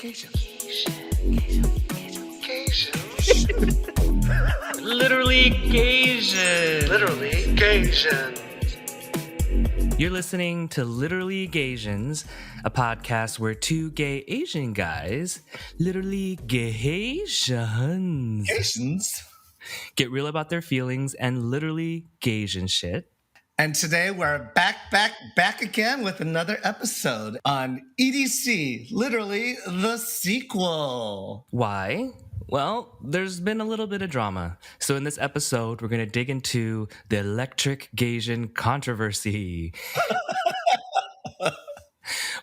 Gaysians. Literally Gaysians. Literally Gaysians. You're listening to Literally Gaysians, a podcast where two gay Asian guys, literally Gaysians, get real about their feelings and literally Gaysian shit. And today we're back again with another episode on EDC, literally the sequel. Why? Well, there's been a little bit of drama. So in this episode, we're going to dig into the Electric Gaysian Controversy.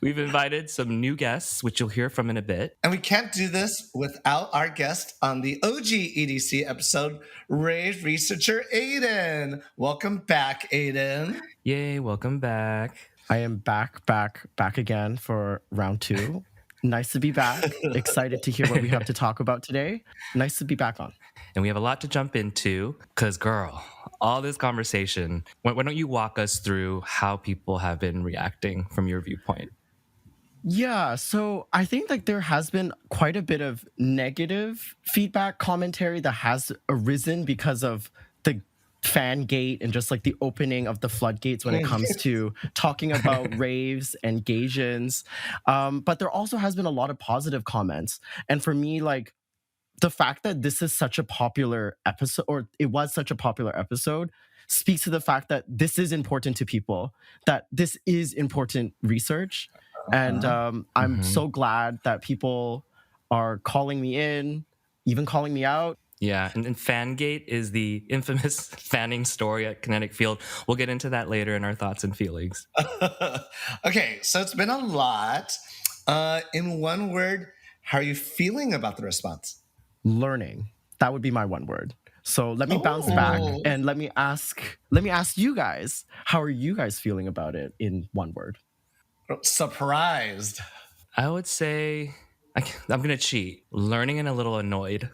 We've invited some new guests, which you'll hear from in a bit. And we can't do this without our guest on the OG EDC episode, rave researcher Aydin. Welcome back, Aydin. Yay, welcome back. I am back again for round 2. Nice to be back. Excited to hear what we have to talk about today. Nice to be back on. And we have a lot to jump into because, girl, all this conversation, why don't you walk us through how people have been reacting from your viewpoint? Yeah, so I think like there has been quite a bit of negative feedback commentary that has arisen because of the fan gate and just like the opening of the floodgates when it comes to talking about raves and Gaysians. But there also has been a lot of positive comments. And for me, like the fact that this is such a popular episode, or it was such a popular episode, speaks to the fact that this is important to people, that this is important research. And I'm so glad that people are calling me in, even calling me out. Yeah, and Fangate is the infamous fanning story at Kinetic Field. We'll get into that later in our thoughts and feelings. Okay, so it's been a lot. In one word, how are you feeling about the response? Learning. That would be my one word. So let me bounce back and let me ask you guys, how are you guys feeling about it in one word? Surprised. I would say, I'm going to cheat. Learning and a little annoyed.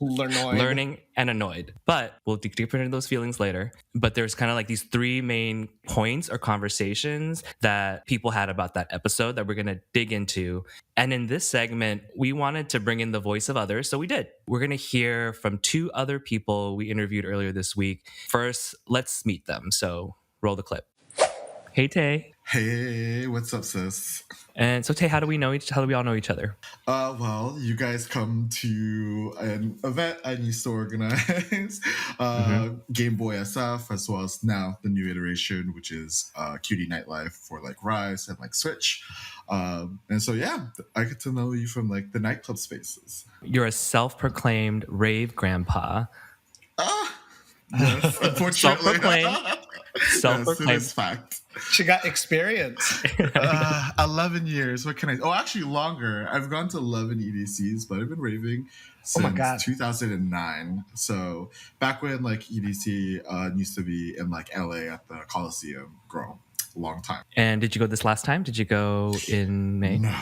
Learning and annoyed. But we'll dig deeper into those feelings later. But there's kind of like these 3 main points or conversations that people had about that episode that we're going to dig into. And in this segment, we wanted to bring in the voice of others. So we did. We're going to hear from 2 other people we interviewed earlier this week. First, let's meet them. So roll the clip. Hey, Tay. Hey, what's up, sis? And so, Tay, how do we all know each other? Well, you guys come to an event I used to organize, Game Boy SF, as well as now the new iteration, which is QD Nightlife for like Rise and like Switch. And so, yeah, I get to know you from like the nightclub spaces. You're a self-proclaimed rave grandpa. Yes, unfortunately. Self-proclaimed. Yes, fact. She got experience. 11 years. What can I... Oh, actually longer. I've gone to 11 EDCs, but I've been raving since 2009. So back when like EDC used to be in like LA at the Coliseum. Girl, long time. And did you go this last time? Did you go in May? No.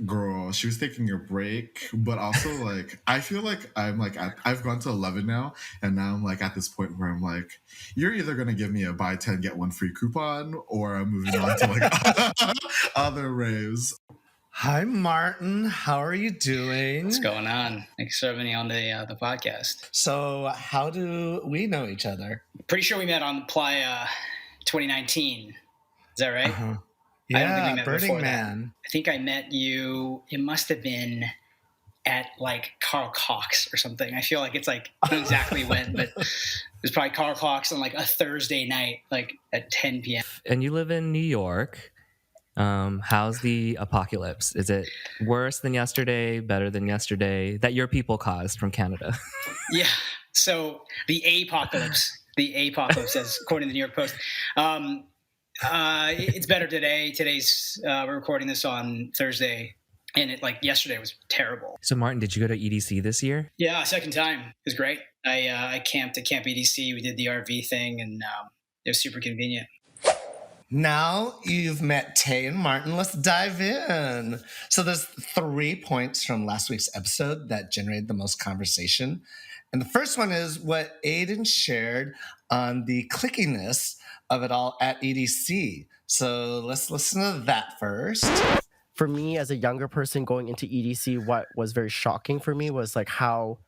Girl, she was taking a break, but also like I feel like I've gone to 11 now, and now I'm like at this point where I'm like, you're either gonna give me a buy 10 get 1 free coupon, or I'm moving on to like other raves. Hi, Martin. How are you doing? What's going on? Thanks for having me on the podcast. So, how do we know each other? Pretty sure we met on Playa 2019. Is that right? Uh-huh. I don't think we Yeah, met Burning before Man. I think I met you. It must have been at like Carl Cox or something. I feel like it's like I don't know exactly when, but it was probably Carl Cox on like a Thursday night, like at 10 p.m. And you live in New York. How's the apocalypse? Is it worse than yesterday, better than yesterday, that your people caused from Canada? Yeah. So the apocalypse, as according to the New York Post. It's better today. Today's we're recording this on Thursday, and it like yesterday was terrible. So Martin, did you go to EDC this year? Yeah, second time. It was great. I camped at Camp EDC. We did the RV thing, and it was super convenient. Now you've met Tay and Martin. Let's dive in. So there's 3 points from last week's episode that generated the most conversation. And the first one is what Aydin shared on the clickiness of it all at EDC. So let's listen to that first. for me as a younger person going into EDC, what was very shocking for me was like how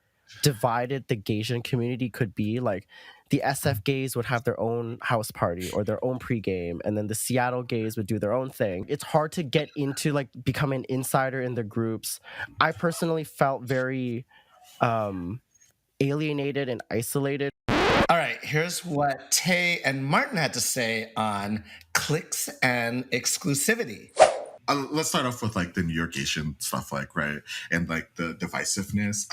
divided the Gaysian community could be. Like the SF gays would have their own house party or their own pregame, and then the Seattle gays would do their own thing. It's hard to get into like become an insider in the groups. I personally felt very alienated and isolated. All right, here's what Tay and Martin had to say on cliques and exclusivity. Let's start off with like the New York Gaysian stuff, like, right, and like the divisiveness.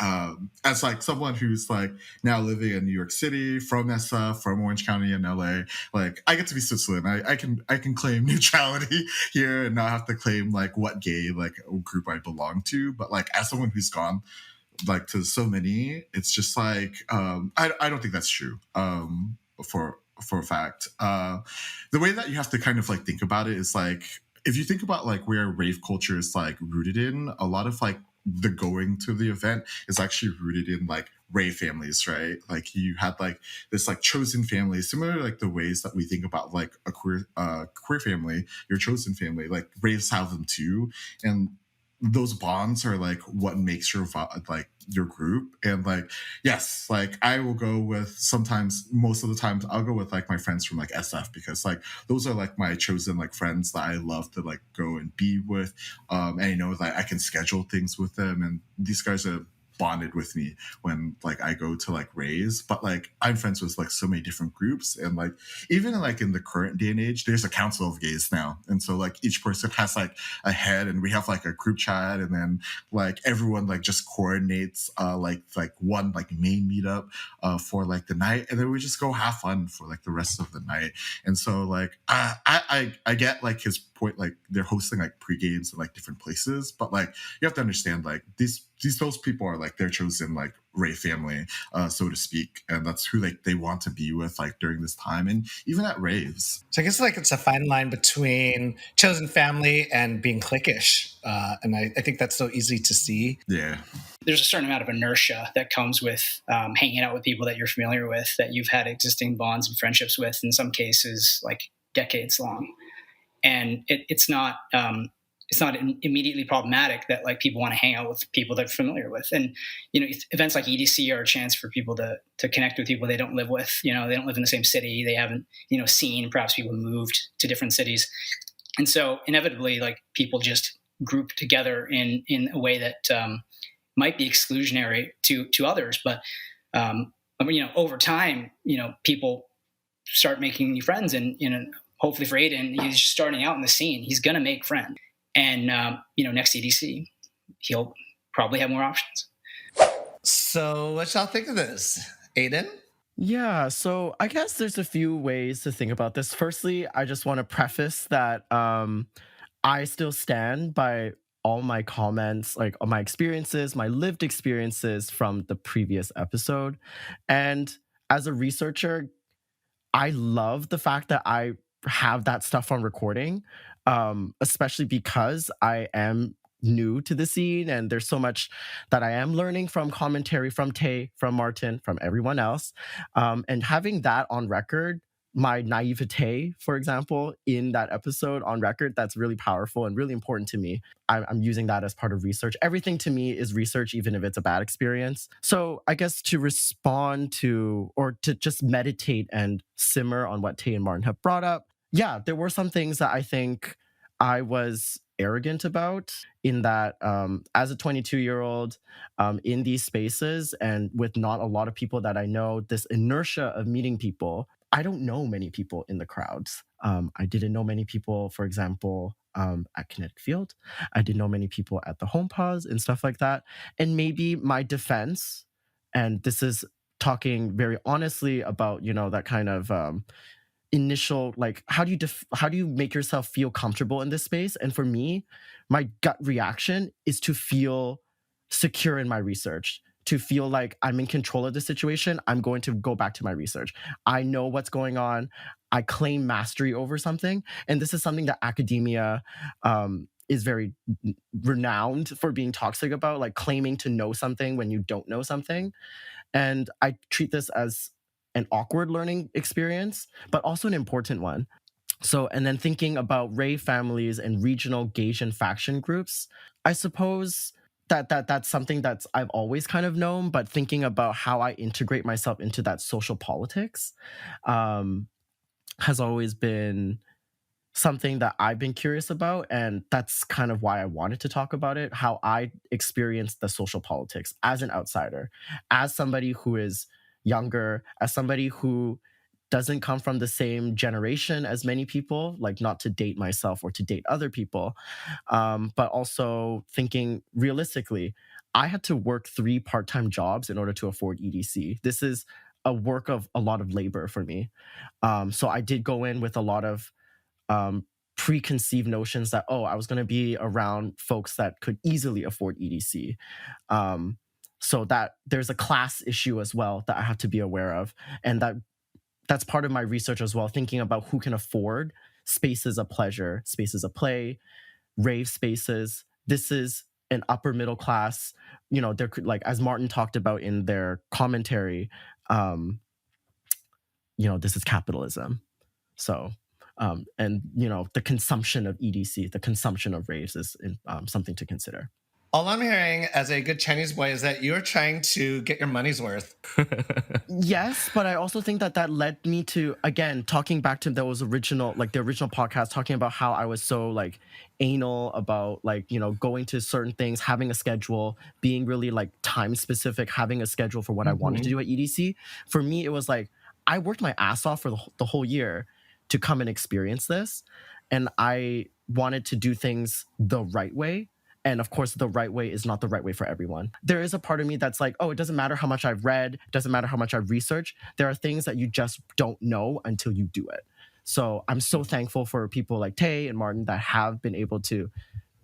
As like someone who's like now living in New York City, from SF, from Orange County in LA, like I get to be Switzerland. I can claim neutrality here and not have to claim like what gay like group I belong to. But like as someone who's gone like to so many, it's just like I don't think that's true. For a fact, the way that you have to kind of like think about it is like, if you think about like where rave culture is like rooted in, a lot of like the going to the event is actually rooted in like rave families, right? Like you had like this like chosen family, similar to like the ways that we think about like a queer family, your chosen family. Like raves have them too, and those bonds are like what makes your like your group. And like, yes, like I will go with, sometimes most of the times I'll go with like my friends from like SF, because like those are like my chosen like friends that I love to like go and be with, and you know that I can schedule things with them, and these guys are bonded with me when like I go to like raves. But like I'm friends with like so many different groups, and like even like in the current day and age, there's a council of gays now, and so like each person has like a head, and we have like a group chat, and then like everyone like just coordinates like one like main meetup for like the night, and then we just go have fun for like the rest of the night. And so like I get like his point, like they're hosting like pre-games in like different places, but like you have to understand like those people are like their chosen like rave family, so to speak, and that's who like they want to be with like during this time, and even at raves. So I guess like it's a fine line between chosen family and being cliquish, and I think that's so easy to see. Yeah, There's a certain amount of inertia that comes with hanging out with people that you're familiar with, that you've had existing bonds and friendships with, in some cases like decades long, and it's not immediately problematic that like people want to hang out with people they're familiar with. And you know, events like EDC are a chance for people to connect with people they don't live with. You know, they don't live in the same city, they haven't seen, perhaps people moved to different cities, and so inevitably like people just group together in a way that might be exclusionary to others. But over time, people start making new friends, and hopefully for Aydin, he's just starting out in the scene, he's going to make friends. And, next EDC, he'll probably have more options. So what y'all think of this? Aydin? Yeah, so I guess there's a few ways to think about this. Firstly, I just want to preface that I still stand by all my comments, like all my experiences, my lived experiences from the previous episode. And as a researcher, I love the fact that I have that stuff on recording, especially because I am new to the scene, and there's so much that I am learning from commentary from Tay, from Martin, from everyone else. And having that on record, my naivete, for example, in that episode on record, that's really powerful and really important to me. I'm using that as part of research. Everything to me is research, even if it's a bad experience. So I guess to respond to, or to just meditate and simmer on what Tay and Martin have brought up, yeah, there were some things that I think I was arrogant about, in that as a 22-year-old in these spaces and with not a lot of people that I know, this inertia of meeting people, I don't know many people in the crowds. I didn't know many people, for example, at Kinetic Field. I didn't know many people at the home pause and stuff like that. And maybe my defense, and this is talking very honestly about, that kind of initial, like, how do you make yourself feel comfortable in this space? And for me, my gut reaction is to feel secure in my research, to feel like I'm in control of the situation. I'm going to go back to my research. I know what's going on. I claim mastery over something. And this is something that academia is very renowned for being toxic about, like claiming to know something when you don't know something. And I treat this as an awkward learning experience, but also an important one. So, and then thinking about rave families and regional Gaysian faction groups, I suppose that's something that's I've always kind of known, but thinking about how I integrate myself into that social politics um, has always been something that I've been curious about. And that's kind of why I wanted to talk about it, how I experienced the social politics as an outsider, as somebody who is younger, as somebody who doesn't come from the same generation as many people, like not to date myself or to date other people, but also thinking realistically, I had to work 3 part-time jobs in order to afford EDC. This is a work of a lot of labor for me. So I did go in with a lot of preconceived notions that, oh, I was going to be around folks that could easily afford EDC. So that there's a class issue as well that I have to be aware of. And that's part of my research as well, thinking about who can afford spaces of pleasure, spaces of play, rave spaces. This is an upper middle class, there could, like, as Martin talked about in their commentary, this is capitalism. So, and the consumption of EDC, the consumption of raves is something to consider. All I'm hearing as a good Chinese boy is that you're trying to get your money's worth. Yes, but I also think that led me to, again, talking back to the original podcast, talking about how I was so like anal about going to certain things, having a schedule, being really like time specific, having a schedule for what I wanted to do at EDC. For me, it was like I worked my ass off for the whole year to come and experience this, and I wanted to do things the right way. And of course, the right way is not the right way for everyone. There is a part of me that's like, oh, it doesn't matter how much I've read, it doesn't matter how much I've researched. There are things that you just don't know until you do it. So I'm so thankful for people like Tay and Martin that have been able to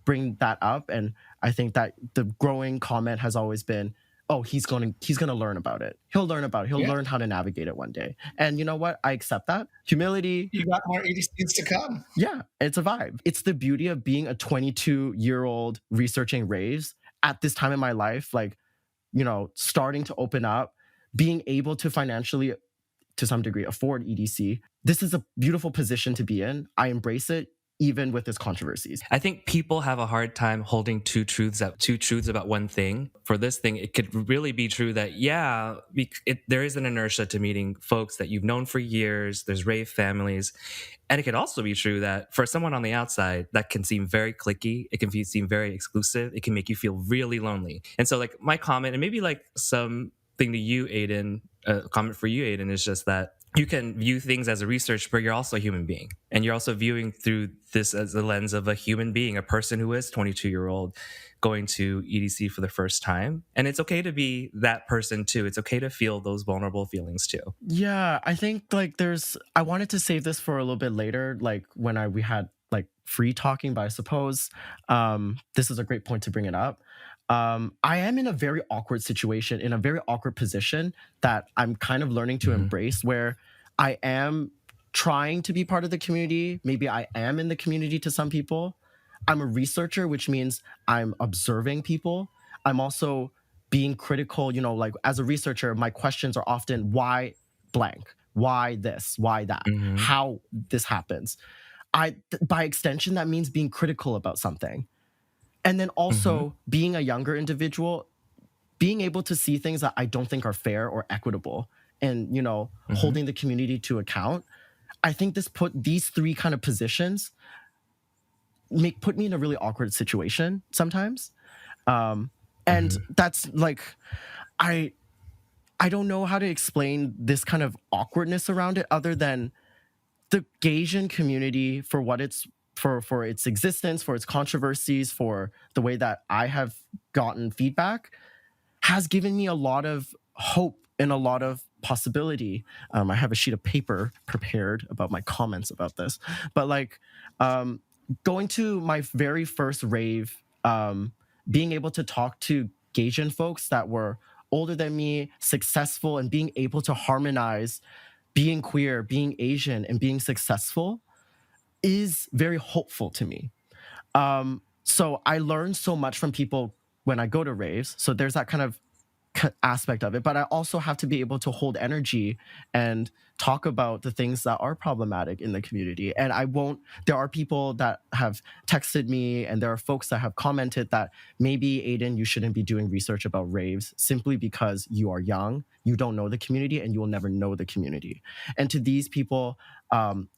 bring that up. And I think that the growing comment has always been, oh, he's gonna learn about it. He'll learn about it. He'll learn how to navigate it one day. And you know what? I accept that. Humility. You got more EDCs to come. Yeah, it's a vibe. It's the beauty of being a 22-year-old researching raves at this time in my life, like, starting to open up, being able to financially, to some degree, afford EDC. This is a beautiful position to be in. I embrace it, even with its controversies. I think people have a hard time holding two truths about one thing. For this thing, it could really be true that, there is an inertia to meeting folks that you've known for years. There's rave families. And it could also be true that for someone on the outside, that can seem very cliquey. It can seem very exclusive. It can make you feel really lonely. And so like my comment, and maybe like something to you, Aydin, a comment for you, Aydin, is just that you can view things as a researcher, but you're also a human being. And you're also viewing through this as the lens of a human being, a person who is 22-year-old going to EDC for the first time. And it's okay to be that person too. It's okay to feel those vulnerable feelings too. Yeah, I think like I wanted to save this for a little bit later, like when we had like free talking, but I suppose this is a great point to bring it up. I am in a very awkward situation, in a very awkward position that I'm kind of learning to embrace, where I am trying to be part of the community. Maybe I am in the community to some people. I'm a researcher, which means I'm observing people. I'm also being critical, like as a researcher, my questions are often why blank, why this, why that, how this happens. By extension, that means being critical about something. And then also being a younger individual, being able to see things that I don't think are fair or equitable, and, holding the community to account. I think these 3 kind of positions put me in a really awkward situation sometimes. And that's like, I don't know how to explain this kind of awkwardness around it, other than the Gaysian community, for what it's for its existence, for its controversies, for the way that I have gotten feedback, has given me a lot of hope and a lot of possibility. I have a sheet of paper prepared about my comments about this, but like going to my very first rave, being able to talk to Gaysian folks that were older than me, successful, and being able to harmonize being queer, being Asian, and being successful is very hopeful to me. So I learn so much from people when I go to raves. So there's that kind of aspect of it, but I also have to be able to hold energy and talk about the things that are problematic in the community. And there are people that have texted me, and there are folks that have commented that maybe, Aydin, you shouldn't be doing research about raves simply because you are young, you don't know the community, and you will never know the community. And to these people,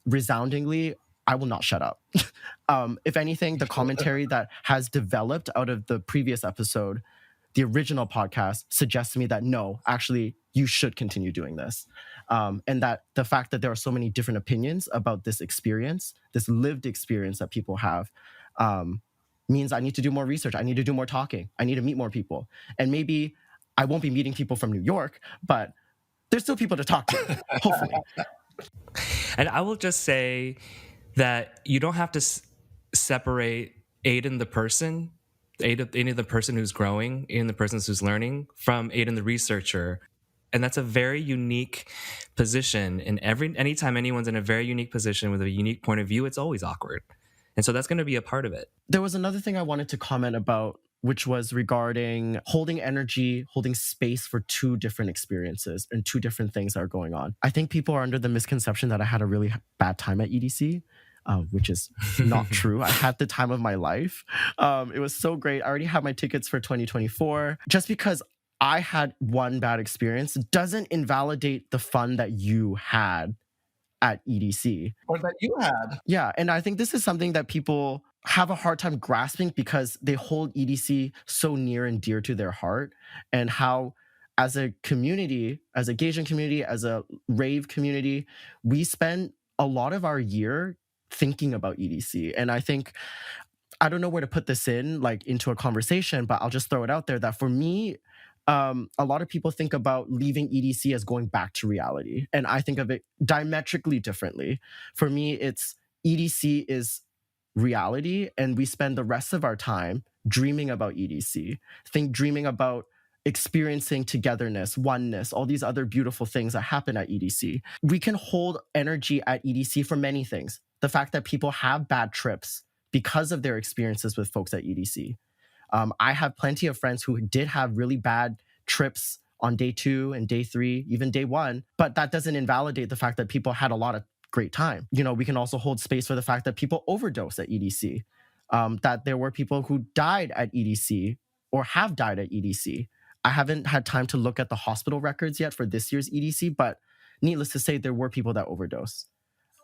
resoundingly, I will not shut up. If anything, the commentary that has developed out of the previous episode, the original podcast, suggests to me that no, actually, you should continue doing this. And that the fact that there are so many different opinions about this experience, this lived experience that people have, means I need to do more research. I need to do more talking. I need to meet more people. And maybe I won't be meeting people from New York, but there's still people to talk to, hopefully. And I will just say that you don't have to separate Aydin the person, Aydin the person who's growing, Aydin the person who's learning, from Aydin the researcher. And that's a very unique position. And anytime anyone's in a very unique position with a unique point of view, it's always awkward. And so that's going to be a part of it. There was another thing I wanted to comment about, which was regarding holding energy, holding space for two different experiences and two different things that are going on. I think people are under the misconception that I had a really bad time at EDC. Which is not true. I had the time of my life. It was so great. I already have my tickets for 2024. Just because I had one bad experience doesn't invalidate the fun that you had at EDC. Or that you had. Yeah, and I think this is something that people have a hard time grasping because they hold EDC so near and dear to their heart, and how as a community, as a Gaysian community, as a rave community, we spend a lot of our year thinking about EDC. And I think, I don't know where to put this into a conversation, but I'll just throw it out there that for me, a lot of people think about leaving EDC as going back to reality. And I think of it diametrically differently. For me, it's EDC is reality, and we spend the rest of our time dreaming about EDC, dreaming about experiencing togetherness, oneness, all these other beautiful things that happen at EDC. We can hold energy at EDC for many things. The fact that people have bad trips because of their experiences with folks at EDC. I have plenty of friends who did have really bad trips on day 2 and day 3, even day 1, but that doesn't invalidate the fact that people had a lot of great time. We can also hold space for the fact that people overdose at EDC, that there were people who died at EDC or have died at EDC. I haven't had time to look at the hospital records yet for this year's EDC, but needless to say, there were people that overdose.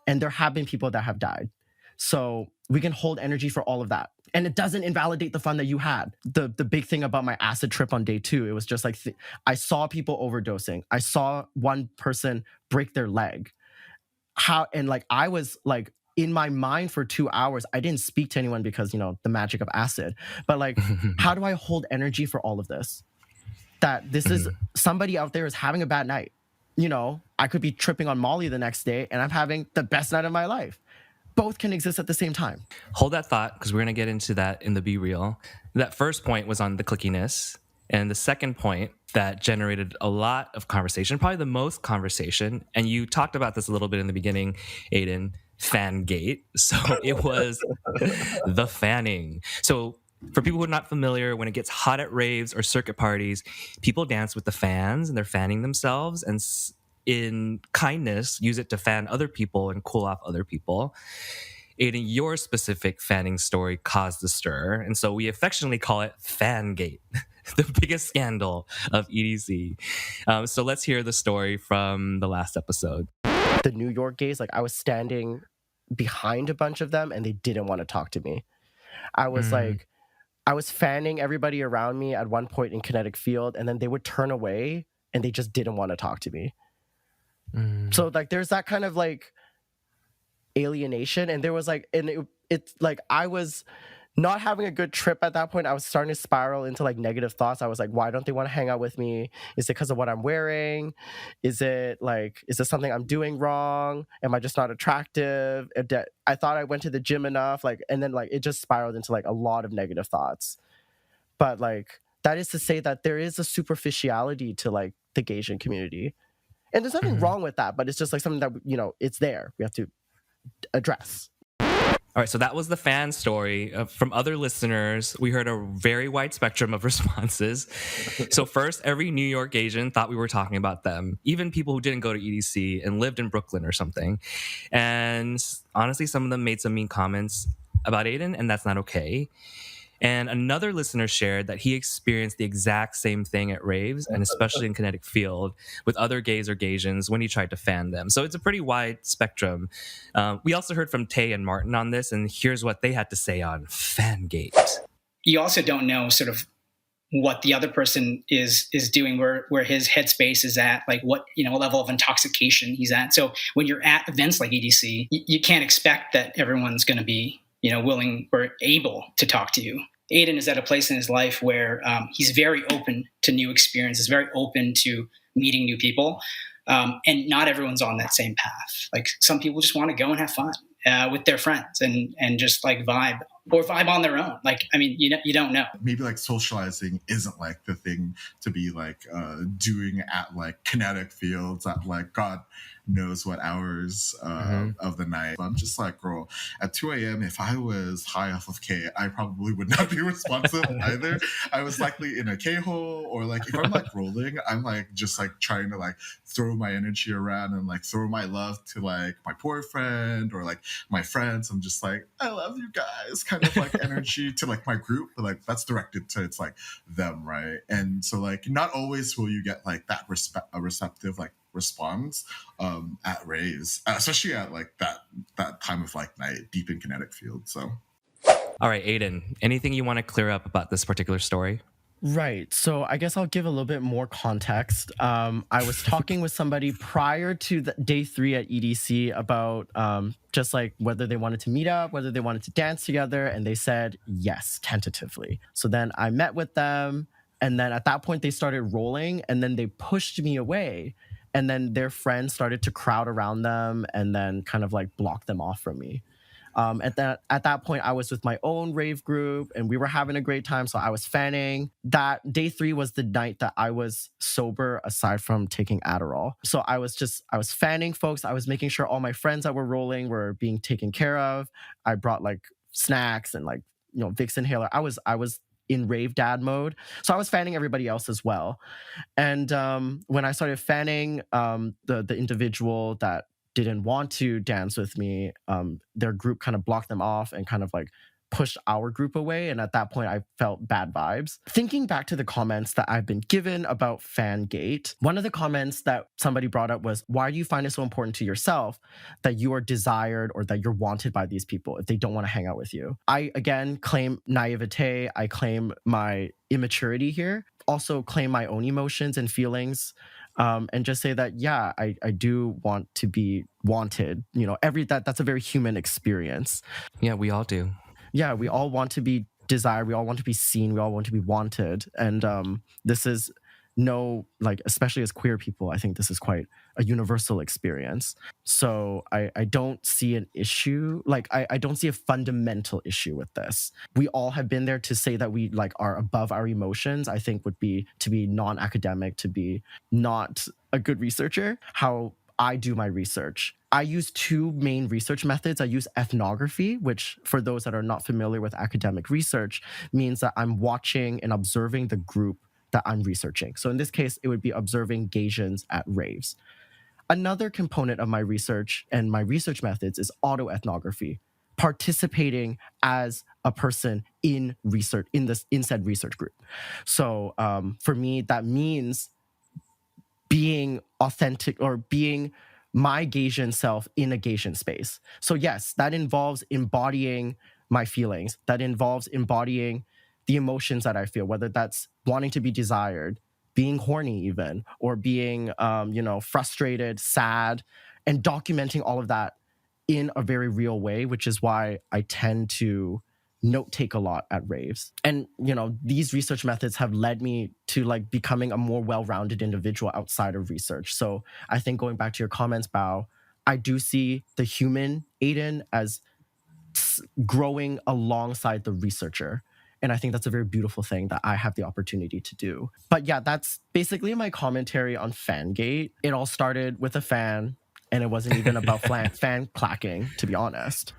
And there have been people that have died. So we can hold energy for all of that. And it doesn't invalidate the fun that you had. The big thing about my acid trip on day 2, it was just like, I saw people overdosing. I saw one person break their leg. I was like, in my mind for 2 hours, I didn't speak to anyone because, the magic of acid. But how do I hold energy for all of this? That this is somebody out there is having a bad night. I could be tripping on Molly the next day and I'm having the best night of my life. Both can exist at the same time. Hold that thought, because we're going to get into that in the Be Real. That first point was on the clickiness. And the second point that generated a lot of conversation, probably the most conversation, and you talked about this a little bit in the beginning, Aydin, Fangate. So it was the fanning. So for people who are not familiar, when it gets hot at raves or circuit parties, people dance with the fans and they're fanning themselves and in kindness use it to fan other people and cool off other people. Aydin, your specific fanning story caused the stir, and so we affectionately call it Fangate, the biggest scandal of EDC. So let's hear the story from the last episode. The New York gays, I was standing behind a bunch of them and they didn't want to talk to me. I was I was fanning everybody around me at one point in Kinetic Field, and then they would turn away and they just didn't want to talk to me. So there's that kind of alienation, and there was I was not having a good trip at that point. I was starting to spiral into negative thoughts. I was like, why don't they want to hang out with me? Is it because of what I'm wearing? Is it is this something I'm doing wrong? Am I just not attractive? I thought I went to the gym enough, and then it just spiraled into a lot of negative thoughts. But that is to say that there is a superficiality to the Gaysian community. And there's nothing wrong with that, but it's just something that, it's there. We have to address. All right, so that was the fan story. From other listeners, we heard a very wide spectrum of responses. So first, every New York Asian thought we were talking about them, even people who didn't go to EDC and lived in Brooklyn or something. And honestly, some of them made some mean comments about Aydin, and that's not okay. And another listener shared that he experienced the exact same thing at raves, and especially in Kinetic Field, with other gays or Gaysians when he tried to fan them. So it's a pretty wide spectrum. We also heard from Tay and Martin on this, and here's what they had to say on Fangate. You also don't know sort of what the other person is doing, where his headspace is at, like what level of intoxication he's at. So when you're at events like EDC, you can't expect that everyone's going to be willing or able to talk to you. Aydin is at a place in his life where he's very open to new experiences, very open to meeting new people, and not everyone's on that same path. Like some people just want to go and have fun with their friends and just like vibe on their own. Like, I mean, you don't know. Maybe like socializing isn't like the thing to be like doing at like Kinetic Fields at like God knows what hours of the night. I'm just like, girl, at 2 a.m. if I was high off of K, I probably would not be responsive either. I was likely in a K-hole, or like if I'm like rolling, I'm like just like trying to like throw my energy around and like throw my love to like my boyfriend or like my friends. I'm just like, I love you guys, kind of like energy to like my group, but like that's directed to it's like them, right? And so like not always will you get like that receptive like response at raves, especially at like that time of like night deep in Kinetic Field. So All right, Aydin, anything you want to clear up about this particular story? Right. So I guess I'll give a little bit more context. I was talking with somebody prior to day 3 at EDC about just like whether they wanted to meet up, whether they wanted to dance together. And they said yes, tentatively. So then I met with them. And then at that point, they started rolling and then they pushed me away. And then their friends started to crowd around them and then kind of like block them off from me. At that point, I was with my own rave group and we were having a great time. So I was fanning. That day 3 was the night that I was sober aside from taking Adderall. So I was fanning folks. I was making sure all my friends that were rolling were being taken care of. I brought like snacks and like, Vicks inhaler. I was in rave dad mode. So I was fanning everybody else as well. And when I started fanning the individual that didn't want to dance with me, their group kind of blocked them off and kind of like pushed our group away. And at that point, I felt bad vibes. Thinking back to the comments that I've been given about Fangate, one of the comments that somebody brought up was, why do you find it so important to yourself that you are desired or that you're wanted by these people if they don't want to hang out with you? I, again, claim naivete. I claim my immaturity here. Also claim my own emotions and feelings. And just say that, yeah, I do want to be wanted. That's a very human experience. Yeah, we all do. Yeah, we all want to be desired. We all want to be seen. We all want to be wanted. And this is especially as queer people, I think this is quite a universal experience. So I don't see an issue. Like, I don't see a fundamental issue with this. We all have been there. To say that we like are above our emotions, I think would be to be non-academic, to be not a good researcher. How I do my research, I use 2 main research methods. I use ethnography, which for those that are not familiar with academic research, means that I'm watching and observing the group that I'm researching. So in this case, it would be observing Gaysians at raves. Another component of my research and my research methods is autoethnography, participating as a person in research, in said research group. So for me, that means being authentic or being my Gaysian self in a Gaysian space. So yes, that involves embodying my feelings. That involves embodying the emotions that I feel, whether that's wanting to be desired, being horny even, or being, frustrated, sad, and documenting all of that in a very real way, which is why I tend to note take a lot at raves. And, these research methods have led me to like becoming a more well-rounded individual outside of research. So I think going back to your comments, Bao, I do see the human Aydin as growing alongside the researcher. And I think that's a very beautiful thing that I have the opportunity to do. But yeah, that's basically my commentary on Fangate. It all started with a fan. And it wasn't even about fan clacking, to be honest.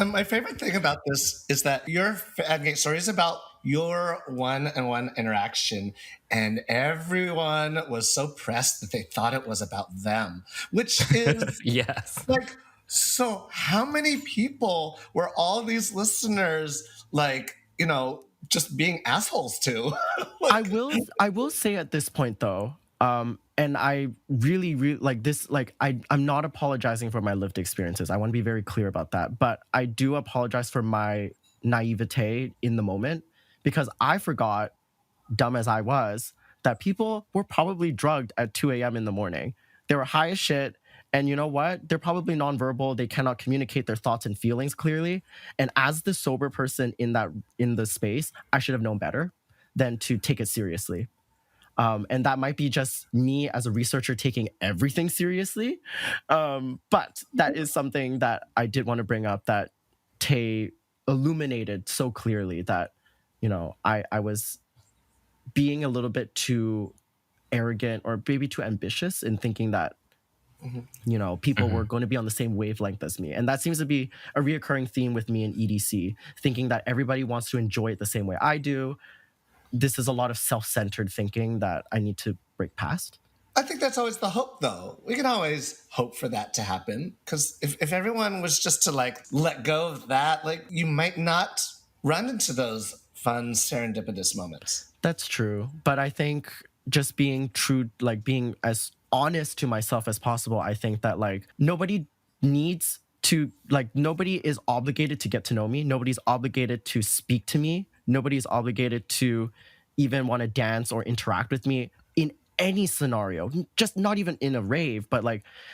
My favorite thing about this is that your fan gate story is about your one-on-one interaction, and everyone was so pressed that they thought it was about them, which is Yes. like, so how many people were all these listeners like, just being assholes to? I will say at this point though, and I really like this, like I'm not apologizing for my lived experiences. I want to be very clear about that. But I do apologize for my naivete in the moment, because I forgot, dumb as I was, that people were probably drugged at 2 a.m. in the morning. They were high as shit. And you know what? They're probably nonverbal. They cannot communicate their thoughts and feelings clearly. And as the sober person in the space, I should have known better than to take it seriously. And that might be just me as a researcher taking everything seriously. But that is something that I did want to bring up, that Tay illuminated so clearly, that, I was being a little bit too arrogant or maybe too ambitious in thinking that, people were going to be on the same wavelength as me. And that seems to be a reoccurring theme with me in EDC, thinking that everybody wants to enjoy it the same way I do. This is a lot of self-centered thinking that I need to break past. I think that's always the hope, though. We can always hope for that to happen, because if everyone was just to let go of that, you might not run into those fun serendipitous moments. That's true. But I think just being true, being as honest to myself as possible, I think that nobody needs to, nobody is obligated to get to know me. Nobody's obligated to speak to me. Nobody's obligated to even want to dance or interact with me in any scenario, just not even in a rave, but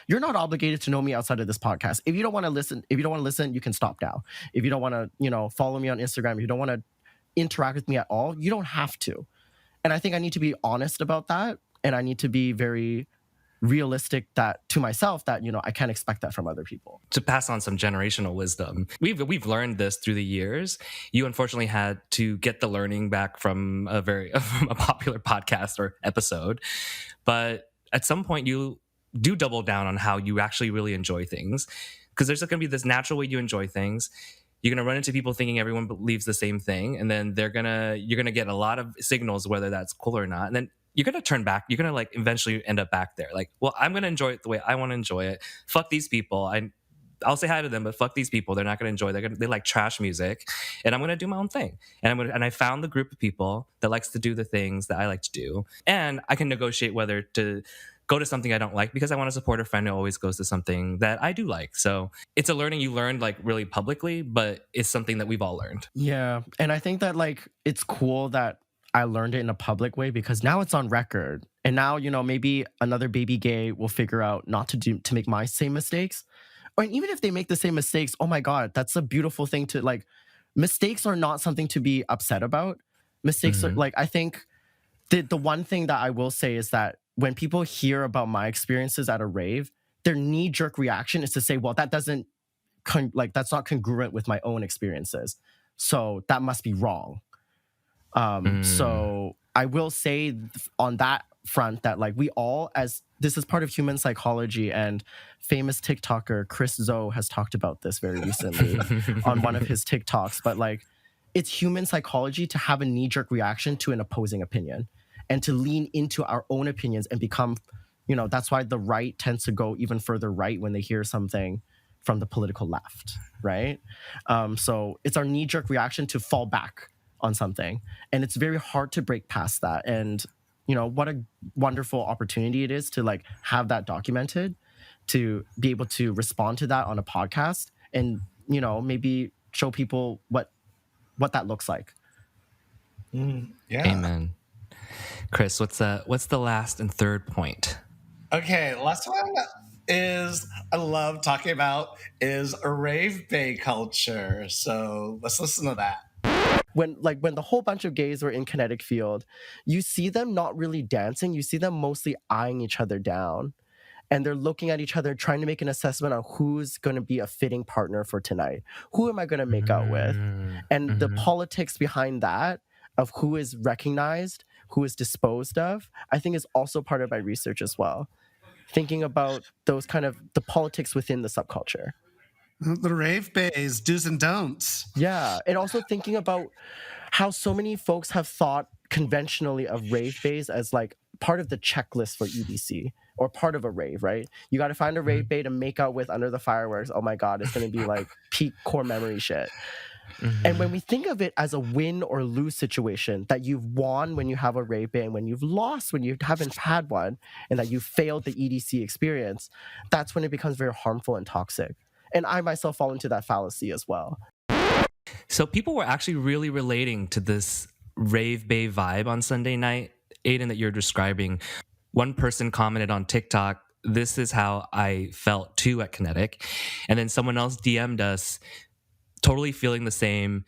you're not obligated to know me outside of this podcast. If you don't want to listen, you can stop now. If you don't want to, follow me on Instagram, if you don't want to interact with me at all, you don't have to. And I think I need to be honest about that. And I need to be very realistic to myself that, I can't expect that from other people. To pass on some generational wisdom. We've learned this through the years. You unfortunately had to get the learning back from a popular podcast or episode. But at some point you do double down on how you actually really enjoy things. Because there's going to be this natural way you enjoy things. You're going to run into people thinking everyone believes the same thing. And then you're going to get a lot of signals, whether that's cool or not. And then you're going to turn back. You're going to eventually end up back there. I'm going to enjoy it the way I want to enjoy it. Fuck these people. I'll say hi to them, but fuck these people. They're not going to enjoy it. They like trash music, and I'm going to do my own thing. And I found the group of people that likes to do the things that I like to do. And I can negotiate whether to go to something I don't like because I want to support a friend who always goes to something that I do like. So it's a learning you learned really publicly, but it's something that we've all learned. Yeah. And I think that it's cool that I learned it in a public way, because now it's on record. And now, maybe another baby gay will figure out not to make my same mistakes. Or even if they make the same mistakes, oh my God, that's a beautiful thing to mistakes are not something to be upset about. Mistakes are I think the one thing that I will say is that when people hear about my experiences at a rave, their knee-jerk reaction is to say, well, that doesn't that's not congruent with my own experiences. So that must be wrong. So I will say on that front that we all, as this is part of human psychology, and famous TikToker Chris Zoe has talked about this very recently on one of his TikToks, but it's human psychology to have a knee-jerk reaction to an opposing opinion and to lean into our own opinions and become, that's why the right tends to go even further right when they hear something from the political left, right? So it's our knee-jerk reaction to fall back on something, and it's very hard to break past that. And what a wonderful opportunity it is to have that documented, to be able to respond to that on a podcast, and maybe show people what that looks like. Yeah. Amen. Chris, what's the last and third point? Okay, last one is I love talking about is a rave bay culture. So let's listen to that. When the whole bunch of gays were in Kinetic Field, you see them not really dancing. You see them mostly eyeing each other down. And they're looking at each other, trying to make an assessment on who's going to be a fitting partner for tonight. Who am I going to make out with? And the politics behind that, of who is recognized, who is disposed of, I think is also part of my research as well. thinking about those kind of the politics within the subculture. The rave baes, do's and don'ts. Yeah, and also thinking about how so many folks have thought conventionally of rave baes as like part of the checklist for EDC or part of a rave, right? You got to find a rave bae to make out with under the fireworks. Oh my God, it's going to be like peak core memory shit. And when we think of it as a win or lose situation, that you've won when you have a rave bae and when you've lost when you haven't had one, and that you failed the EDC experience, that's when it becomes very harmful and toxic. And I myself fall into that fallacy as well. So people were actually really relating to this rave bae vibe on Sunday night, Aydin, that you're describing. One person commented on TikTok, "This is how I felt too at Kinetic." And then someone else DM'd us, totally feeling the same.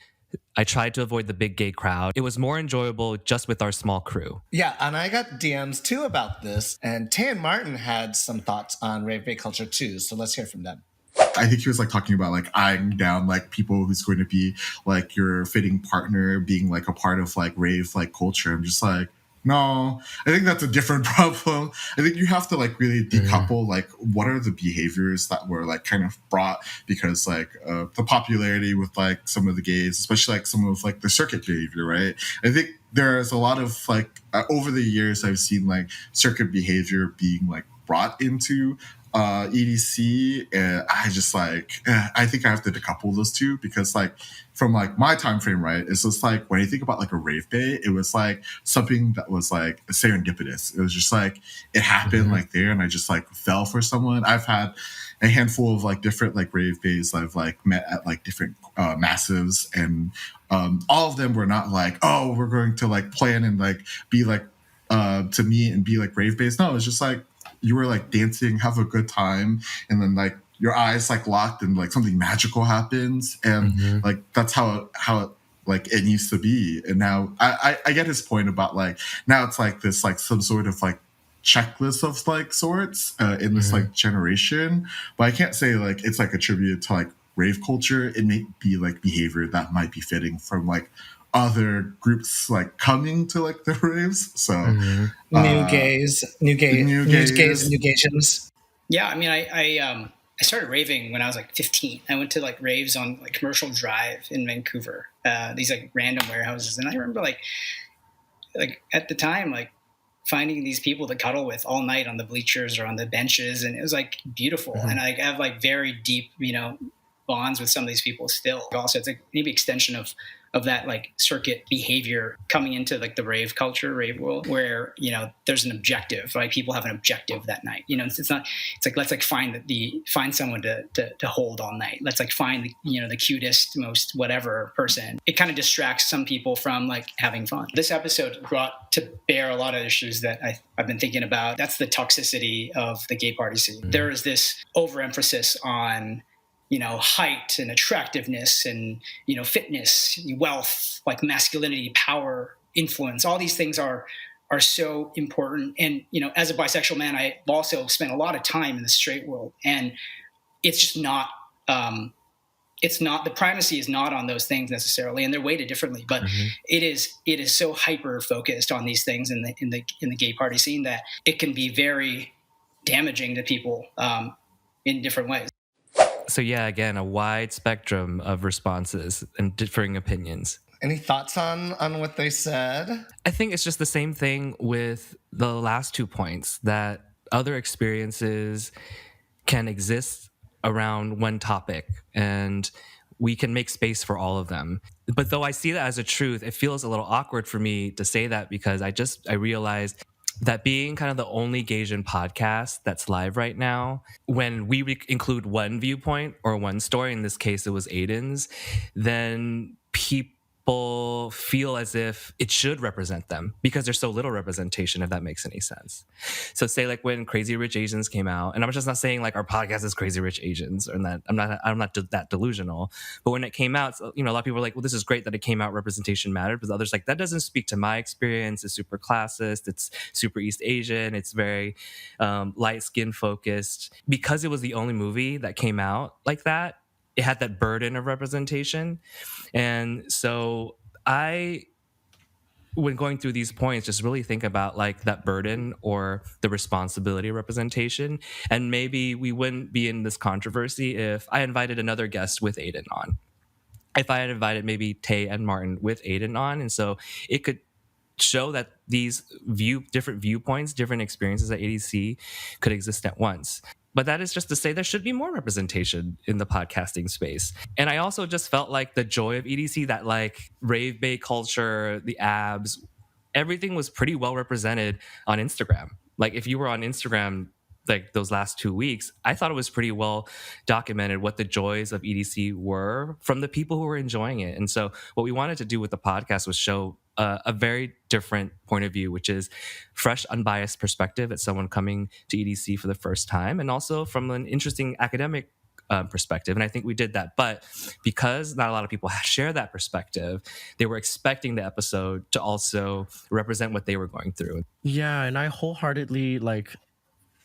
"I tried to avoid the big gay crowd. It was more enjoyable just with our small crew." Yeah, and I got DMs too about this. And Tay and Martin had some thoughts on rave bae culture too. So let's hear from them. I think he was like talking about like eyeing down like people who's going to be like your fitting partner, being like a part of like rave like culture. I'm just like, no, I think that's a different problem. I think you have to like really decouple like what are the behaviors that were like kind of brought because like the popularity with like some of the gays, especially like some of like the circuit behavior, right? I think there's a lot of like over the years I've seen like circuit behavior being like brought into EDC, and I just like I think I have to decouple those two because like from like my time frame, right, it's just like when you think about like a rave bae, it was like something that was like serendipitous. It was just like it happened like there, and I just like fell for someone. I've had a handful of like different like rave baes I've like met at like different massives, and all of them were not like, oh, we're going to like plan and like be like to meet and be like rave baes. No, it was just like you were like dancing, have a good time, and then like your eyes like locked and like something magical happens, and like that's how it like it needs to be. And now I get his point about like now it's like this like some sort of like checklist of like sorts in this like generation, but I can't say like it's like attributed to like rave culture. It may be like behavior that might be fitting from like other groups like coming to like the raves. So New gays, new Gaysians. Yeah, I mean, I started raving when I was like 15. I went to like raves on like Commercial Drive in Vancouver, these like random warehouses, and I remember like at the time like finding these people to cuddle with all night on the bleachers or on the benches, and it was like beautiful. And I have like very deep, bonds with some of these people still. Also, it's like maybe extension of that like circuit behavior coming into like the rave culture, rave world, where there's an objective, right? People have an objective that night. It's like let's like find someone to hold all night. Let's like find the cutest, most whatever person. It kind of distracts some people from like having fun. This episode brought to bear a lot of issues that I've been thinking about. That's the toxicity of the gay party scene. There is this overemphasis on height and attractiveness and, fitness, wealth, like masculinity, power, influence. All these things are so important. And, as a bisexual man, I've also spent a lot of time in the straight world, and it's just not, the primacy is not on those things necessarily, and they're weighted differently, but it is so hyper focused on these things in the gay party scene that it can be very damaging to people, in different ways. So yeah, again, a wide spectrum of responses and differing opinions. Any thoughts on what they said? I think it's just the same thing with the last 2 points, that other experiences can exist around one topic and we can make space for all of them. But though I see that as a truth, it feels a little awkward for me to say that because I realized that being kind of the only Gaysian podcast that's live right now, when we include one viewpoint or one story, in this case it was Aydin's, then people feel as if it should represent them because there's so little representation, if that makes any sense. So say like when Crazy Rich Asians came out, and I'm just not saying like our podcast is Crazy Rich Asians, or that I'm not that delusional, but when it came out, a lot of people were like, well, this is great that it came out, representation mattered, but others like, that doesn't speak to my experience. It's super classist, it's super East Asian, it's very light skin focused. Because it was the only movie that came out like that, it had that burden of representation. And so I when going through these points, just really think about like that burden or the responsibility of representation. And maybe we wouldn't be in this controversy if I invited another guest with Aydin on. If I had invited maybe Tay and Martin with Aydin on, and so it could show that these different viewpoints, different experiences at EDC could exist at once. But that is just to say there should be more representation in the podcasting space. And I also just felt like the joy of EDC, that like rave bay culture, the abs, everything was pretty well represented on Instagram. Like if you were on Instagram like those last 2 weeks, I thought it was pretty well documented what the joys of EDC were from the people who were enjoying it. And so what we wanted to do with the podcast was show a very different point of view, which is fresh, unbiased perspective as someone coming to EDC for the first time, and also from an interesting academic perspective. And I think we did that. But because not a lot of people share that perspective, they were expecting the episode to also represent what they were going through. Yeah, and I wholeheartedly like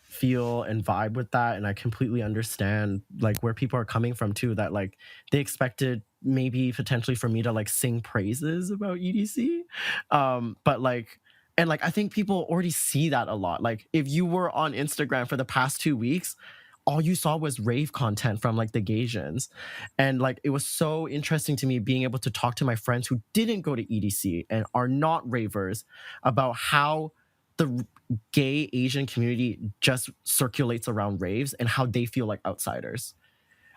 feel and vibe with that, and I completely understand like where people are coming from too, that like they expected maybe potentially for me to like sing praises about EDC, but like, and like I think people already see that a lot. Like if you were on Instagram for the past 2 weeks, all you saw was rave content from like the Gaysians, and like it was so interesting to me being able to talk to my friends who didn't go to EDC and are not ravers about how the gay Asian community just circulates around raves and how they feel like outsiders.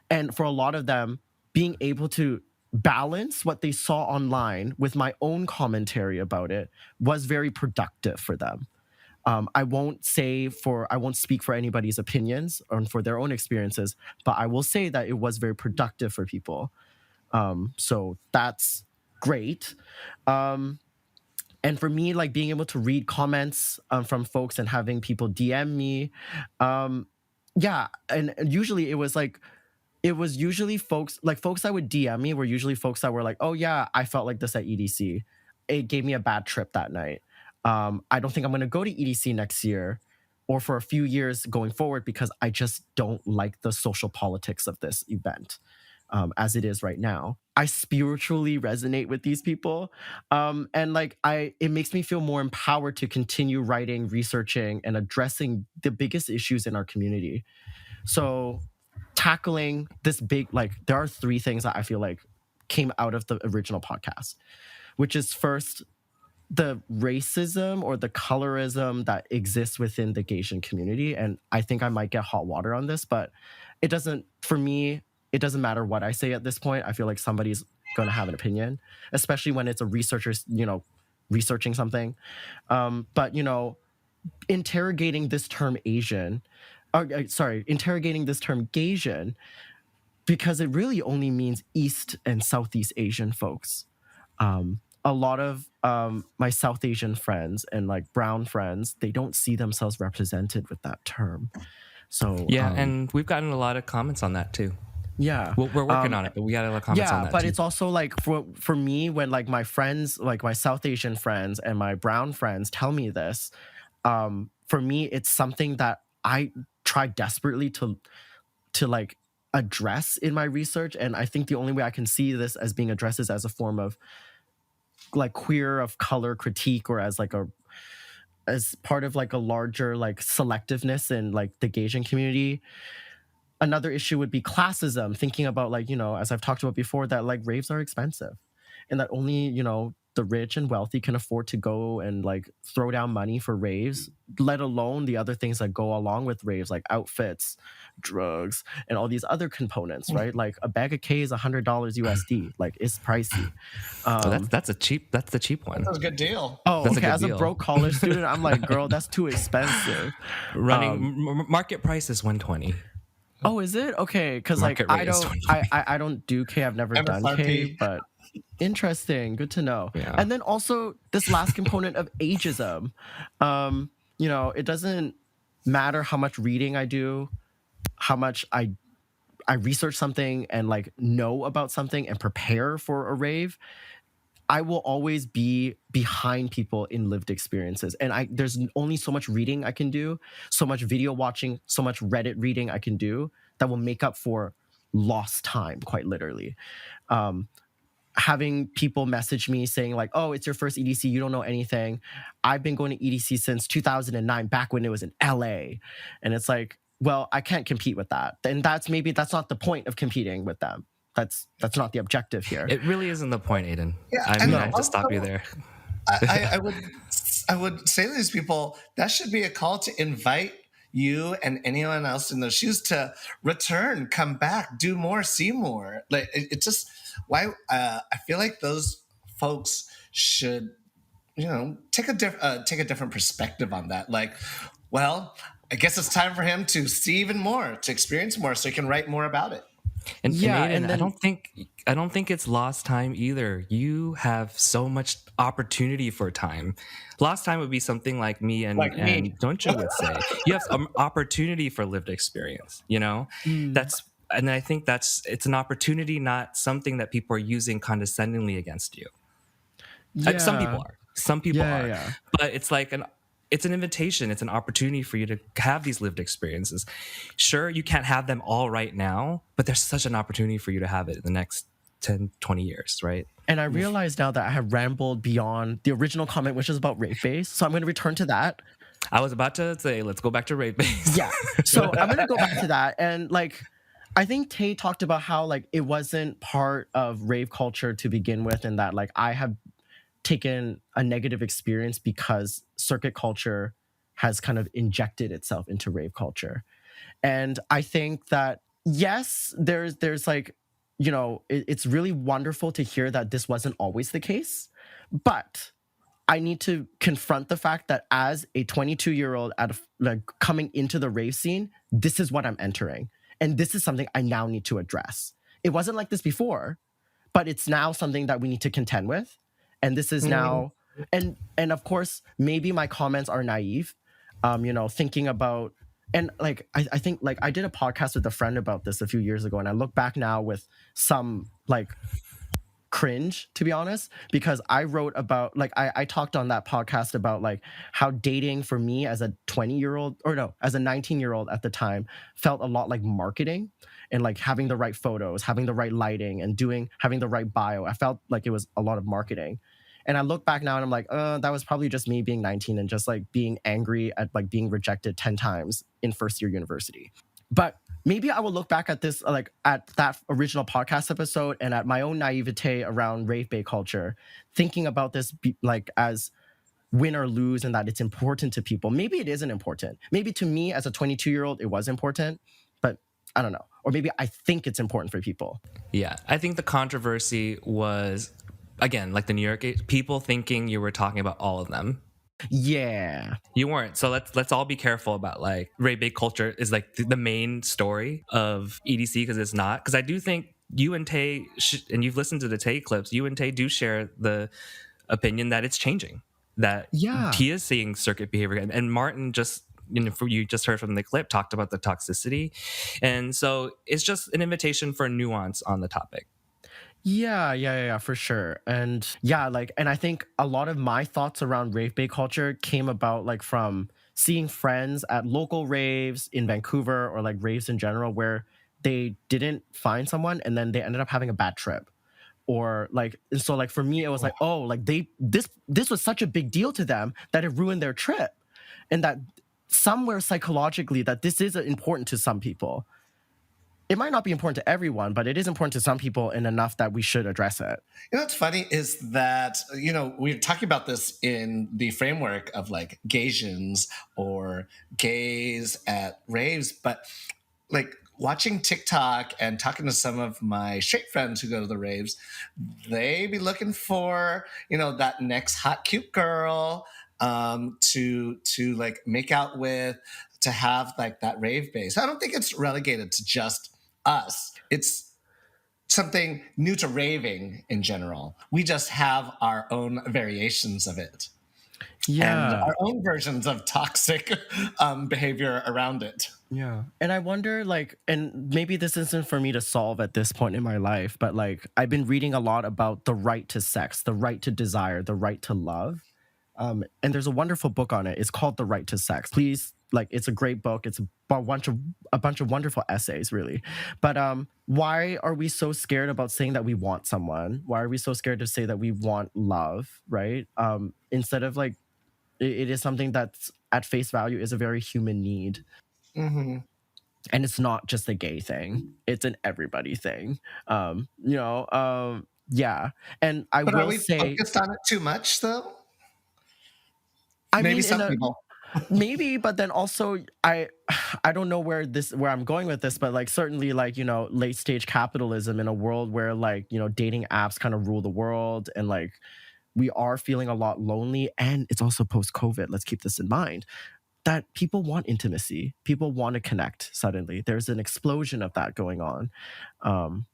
And for a lot of them, being able to balance what they saw online with my own commentary about it was very productive for them. I won't speak for anybody's opinions or for their own experiences, but I will say that it was very productive for people. So that's great. And for me, like being able to read comments from folks and having people DM me, yeah, and usually it was usually folks that would DM me were usually folks that were like, oh yeah, I felt like this at EDC. It gave me a bad trip that night. I don't think I'm gonna go to EDC next year or for a few years going forward because I just don't like the social politics of this event as it is right now. I spiritually resonate with these people. And like it makes me feel more empowered to continue writing, researching, and addressing the biggest issues in our community. So tackling this big, like there are 3 things that I feel like came out of the original podcast, which is first, the racism or the colorism that exists within the Gaysian community. And I think I might get hot water on this, but it doesn't matter what I say at this point. I feel like somebody's going to have an opinion, especially when it's a researcher, researching something. But, interrogating this term interrogating this term Gaysian, because it really only means East and Southeast Asian folks. A lot of my South Asian friends and like brown friends, they don't see themselves represented with that term. So yeah, and we've gotten a lot of comments on that too. Yeah, we're working on it, but we got a lot of comments on that. But too. it's also like for me, when like my friends, like my South Asian friends and my brown friends tell me this, for me, it's something that I try desperately to like address in my research. And I think the only way I can see this as being addressed is as a form of like queer of color critique, or as part of like a larger like selectiveness in like the Gaysian community. Another issue would be classism, thinking about like, as I've talked about before, that like raves are expensive and that only, the rich and wealthy can afford to go and like throw down money for raves, let alone the other things that go along with raves, like outfits, drugs, and all these other components, right? Like a bag of K is $100 USD, like it's pricey. That's the cheap one. That's a good deal. Oh, That's a okay. good As a deal. broke college student, I'm like, girl, that's too expensive. Market price is $120. Oh, is it? Okay, because like Market rate is I don't do K. I've never done K, MSRP. but interesting. Good to know. Yeah. And then also this last component of ageism. It doesn't matter how much reading I do, how much I research something and like know about something and prepare for a rave. I will always be behind people in lived experiences. And there's only so much reading I can do, so much video watching, so much Reddit reading I can do that will make up for lost time, quite literally. having people message me saying like, oh, it's your first EDC, you don't know anything. I've been going to EDC since 2009, back when it was in LA. And it's like, well, I can't compete with that. And that's not the point of competing with them. That's not the objective here. It really isn't the point, Aydin. Yeah, I mean, and I have to stop you there. I would say to these people, that should be a call to invite you and anyone else in those shoes to return, come back, do more, see more. Like it just why I feel like those folks should, take a different perspective on that. Like, well, I guess it's time for him to see even more, to experience more, so he can write more about it. And Yeah, Aydin, and then- I don't think it's lost time either. You have so much opportunity for time. Lost time would be something like me and Doncha would say. You have some opportunity for lived experience. And I think it's an opportunity, not something that people are using condescendingly against you. Some people are. Some people are. Yeah. But it's like it's an invitation. It's an opportunity for you to have these lived experiences. Sure, you can't have them all right now, but there's such an opportunity for you to have it in the next 10, 20 years, right? And I realize now that I have rambled beyond the original comment, which is about rave baes. So I'm going to return to that. I was about to say, let's go back to rave baes. Yeah. So I'm going to go back to that. And like, I think Tay talked about how like it wasn't part of rave culture to begin with, and that like I have taken a negative experience because circuit culture has kind of injected itself into rave culture. And I think that, yes, there's like, it's really wonderful to hear that this wasn't always the case, but I need to confront the fact that as a 22-year-old coming into the rave scene, this is what I'm entering. And this is something I now need to address. It wasn't like this before, but it's now something that we need to contend with. And this is now, and of course, maybe my comments are naive, thinking about, and like, I think like I did a podcast with a friend about this a few years ago, and I look back now with some like cringe, to be honest, because I wrote about, like, I talked on that podcast about like how dating for me as a 20-year-old, or no, as a 19-year-old at the time, felt a lot like marketing and like having the right photos, having the right lighting, and having the right bio. I felt like it was a lot of marketing. And I look back now and I'm like, that was probably just me being 19 and just like being angry at like being rejected 10 times in first year university. But maybe I will look back at this, like at that original podcast episode and at my own naivete around rave bae culture, thinking about this like as win or lose, and that it's important to people. Maybe it isn't important. Maybe to me as a 22-year-old, it was important, but I don't know. Or maybe I think it's important for people. Yeah, I think the controversy was, again, like the New York people thinking you were talking about all of them. Yeah, you weren't. So let's all be careful about like rave bae culture is like the main story of EDC, because it's not. Because I do think you and Tay, and you've listened to the Tay clips, you and Tay do share the opinion that it's changing, that he is seeing circuit behavior, and Martin just, you just heard from the clip, talked about the toxicity, and so it's just an invitation for nuance on the topic. Yeah, for sure. And yeah, like, and I think a lot of my thoughts around rave bae culture came about like from seeing friends at local raves in Vancouver, or like raves in general, where they didn't find someone and then they ended up having a bad trip. Or like, so like for me, it was like, oh, like this was such a big deal to them that it ruined their trip. And that somewhere psychologically that this is important to some people. It might not be important to everyone, but it is important to some people in enough that we should address it. What's funny is that, we're talking about this in the framework of like Gaysians or gays at raves, but like watching TikTok and talking to some of my straight friends who go to the raves, they be looking for, that next hot, cute girl to like make out with, to have like that rave base. I don't think it's relegated to just us. It's something new to raving in general. We just have our own variations of it. Yeah. And our own versions of toxic behavior around it. Yeah. And I wonder, like, and maybe this isn't for me to solve at this point in my life, but like, I've been reading a lot about the right to sex, the right to desire, the right to love. And there's a wonderful book on it. It's called The Right to Sex. Please like it's a great book. It's a bunch of wonderful essays, really. But why are we so scared about saying that we want someone? Why are we so scared to say that we want love, right? Instead of like, it is something that's at face value is a very human need. Mm-hmm. And it's not just a gay thing, it's an everybody thing. Yeah. And I But are will we say, focused on it too much, though? I Maybe mean, some people. maybe, but then also I don't know where I'm going with this, but like certainly like, late stage capitalism in a world where like, dating apps kind of rule the world, and like we are feeling a lot lonely, and it's also post COVID. Let's keep this in mind, that people want intimacy. People want to connect suddenly. There's an explosion of that going on. I'm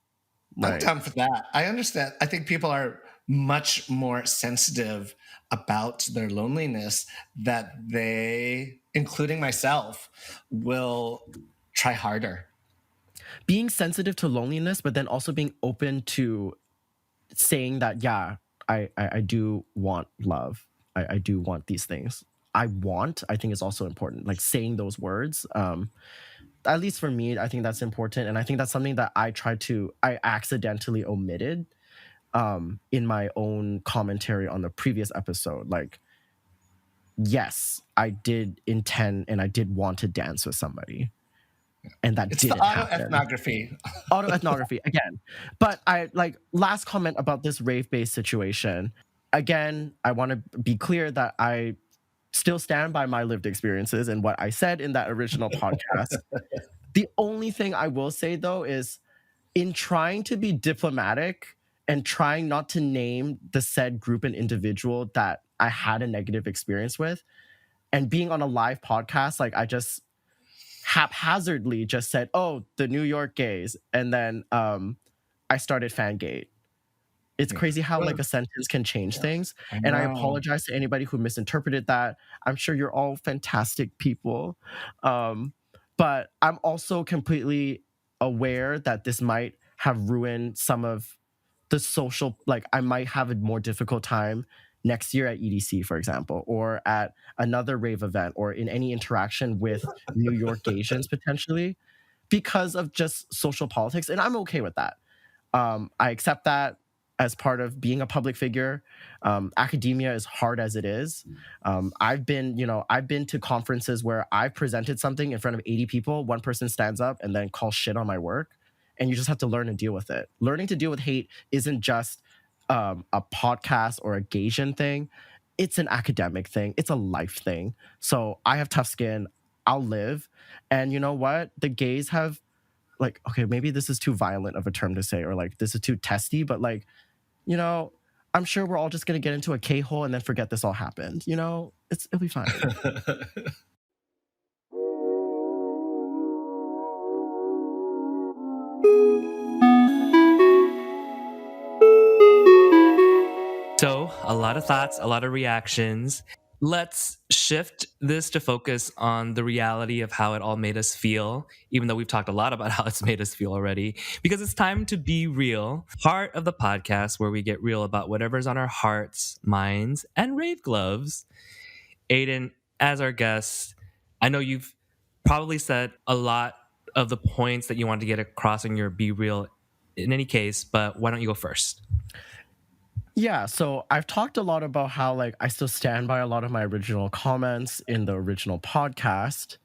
down for that. I understand. I think people are much more sensitive about their loneliness, that they, including myself, will try harder. Being sensitive to loneliness, but then also being open to saying that, yeah, I do want love. I do want these things. I think is also important. Like saying those words, at least for me, I think that's important. And I think that's something that I accidentally omitted in my own commentary on the previous episode. Like, yes, I did intend and I did want to dance with somebody. And that It's didn't the happen. Autoethnography again. But I like, last comment about this rave-based situation. Again, I want to be clear that I still stand by my lived experiences and what I said in that original podcast. The only thing I will say though is, in trying to be diplomatic and trying not to name the said group and individual that I had a negative experience with, and being on a live podcast, like I just haphazardly just said, oh, the New York gays, and then I started Fangate. It's crazy how like a sentence can change things. And I apologize to anybody who misinterpreted that. I'm sure you're all fantastic people. But I'm also completely aware that this might have ruined some of the social, like I might have a more difficult time next year at EDC, for example, or at another rave event, or in any interaction with New York Gaysians potentially, because of just social politics. And I'm okay with that. I accept that as part of being a public figure. Academia is hard as it is. I've been to conferences where I've presented something in front of 80 people. One person stands up and then calls shit on my work. And you just have to learn and deal with it. Learning to deal with hate isn't just a podcast or a Gaysian thing. It's an academic thing. It's a life thing. So I have tough skin. I'll live. And you know what? The gays have, like, okay, maybe this is too violent of a term to say, or like this is too testy, but like, I'm sure we're all just gonna get into a K-hole and then forget this all happened. It'll be fine. So, a lot of thoughts, a lot of reactions. Let's shift this to focus on the reality of how it all made us feel, even though we've talked a lot about how it's made us feel already, because it's time to be real. Part of the podcast where we get real about whatever's on our hearts, minds, and rave gloves. Aydin, as our guest, I know you've probably said a lot of the points that you wanted to get across in your Be Real in any case, but why don't you go first? Yeah, so I've talked a lot about how like I still stand by a lot of my original comments in the original podcast,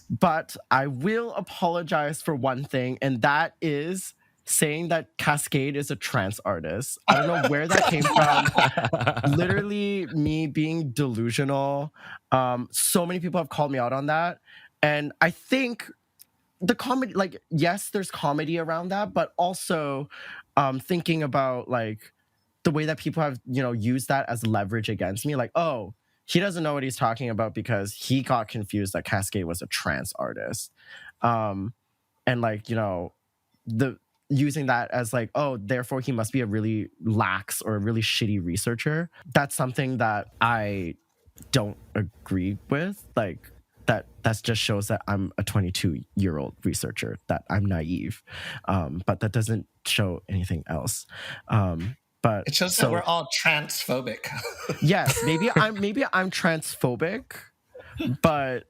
but I will apologize for one thing, and that is saying that Cascade is a trance artist. I don't know where that came from. Literally me being delusional. So many people have called me out on that, and I think the comedy, like, yes, there's comedy around that, but also thinking about like the way that people have, used that as leverage against me. Like, oh, he doesn't know what he's talking about because he got confused that Cascade was a trance artist. And like, the using that as like, oh, therefore he must be a really lax or a really shitty researcher. That's something that I don't agree with. Like, that just shows that I'm a 22-year-old researcher, that I'm naive. But that doesn't show anything else. But it shows that we're all transphobic. Yes, maybe I'm transphobic, But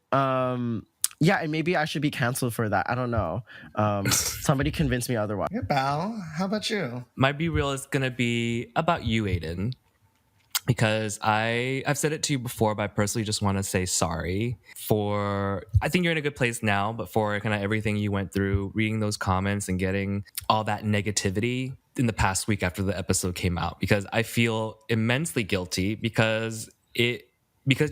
yeah, and maybe I should be canceled for that. I don't know. Somebody convince me otherwise. Yeah, Bao, how about you? My Be Real is going to be about you, Aydin. Because I've said it to you before, but I personally just want to say sorry for, I think you're in a good place now, but for kind of everything you went through, reading those comments and getting all that negativity in the past week after the episode came out, because I feel immensely guilty because you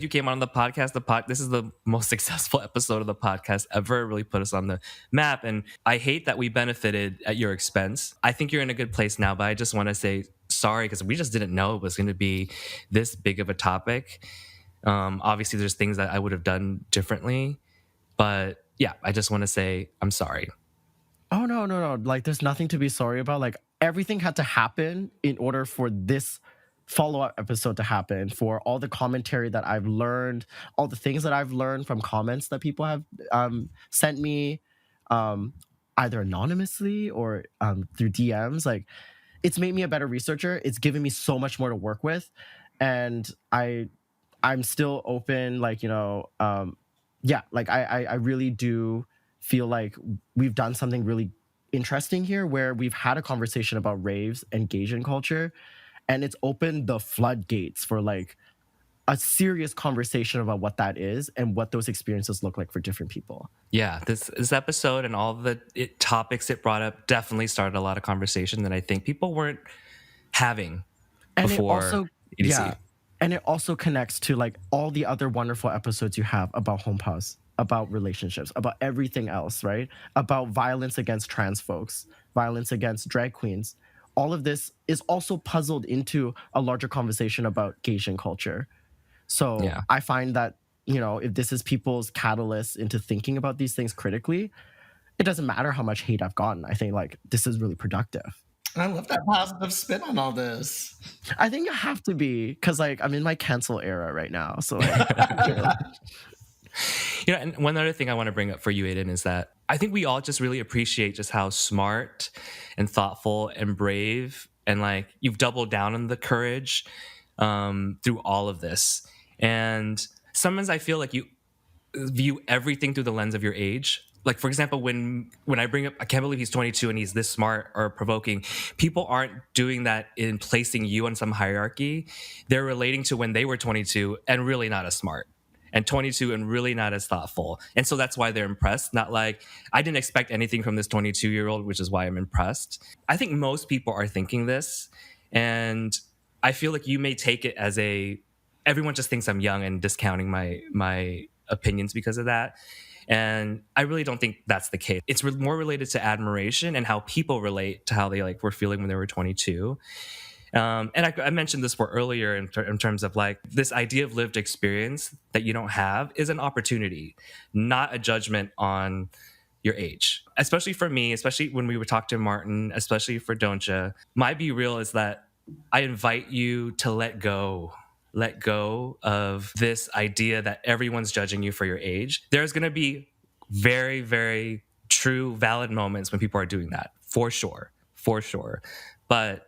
came on the podcast. This is the most successful episode of the podcast ever. It really put us on the map. And I hate that we benefited at your expense. I think you're in a good place now, but I just want to say sorry because we just didn't know it was going to be this big of a topic. Obviously, there's things that I would have done differently. But yeah, I just want to say I'm sorry. Oh, no. Like, there's nothing to be sorry about. Like, everything had to happen in order for this follow-up episode to happen, for all the commentary that I've learned, all the things that I've learned from comments that people have sent me, either anonymously or through DMs. Like, it's made me a better researcher. It's given me so much more to work with. And I'm still open, like, yeah, like I really do feel like we've done something really interesting here where we've had a conversation about raves and Gaysian culture, and it's opened the floodgates for like a serious conversation about what that is and what those experiences look like for different people. Yeah, this episode and all the topics it brought up definitely started a lot of conversation that I think people weren't having And before it also, EDC. yeah, and it also connects to like all the other wonderful episodes you have about home pause, about relationships, about everything else, right? About violence against trans folks, violence against drag queens. All of this is also puzzled into a larger conversation about Gaysian culture. So Yeah. I find that, if this is people's catalyst into thinking about these things critically, it doesn't matter how much hate I've gotten. I think like this is really productive. I love that positive spin on all this. I think you have to be, because like I'm in my cancel era right now. So like, And one other thing I want to bring up for you, Aydin, is that I think we all just really appreciate just how smart and thoughtful and brave and like you've doubled down on the courage through all of this. And sometimes I feel like you view everything through the lens of your age. Like, for example, when I bring up, I can't believe he's 22 and he's this smart or provoking, people aren't doing that in placing you on some hierarchy. They're relating to when they were 22 and really not as smart, and 22 and really not as thoughtful. And so that's why they're impressed. Not like, I didn't expect anything from this 22-year-old, which is why I'm impressed. I think most people are thinking this. And I feel like you may take it as everyone just thinks I'm young and discounting my opinions because of that. And I really don't think that's the case. It's more related to admiration and how people relate to how they like were feeling when they were 22. And I mentioned this earlier in terms of like this idea of lived experience that you don't have is an opportunity, not a judgment on your age. Especially for me, especially when we would talk to Martin, especially for Doncha, my Be Real is that I invite you to let go of this idea that everyone's judging you for your age. There's going to be very, very true, valid moments when people are doing that, for sure. But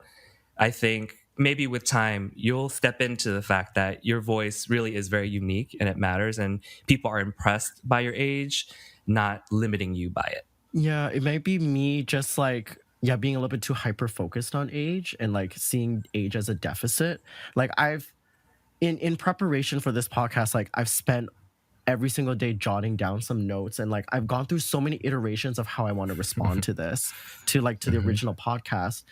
I think maybe with time, you'll step into the fact that your voice really is very unique and it matters, and people are impressed by your age, not limiting you by it. yeah, it might be me just like, yeah, being a little bit too hyper focused on age and like seeing age as a deficit. Like I've, in preparation for this podcast, like I've spent every single day jotting down some notes, and like I've gone through so many iterations of how I want to respond to this, to the original podcast.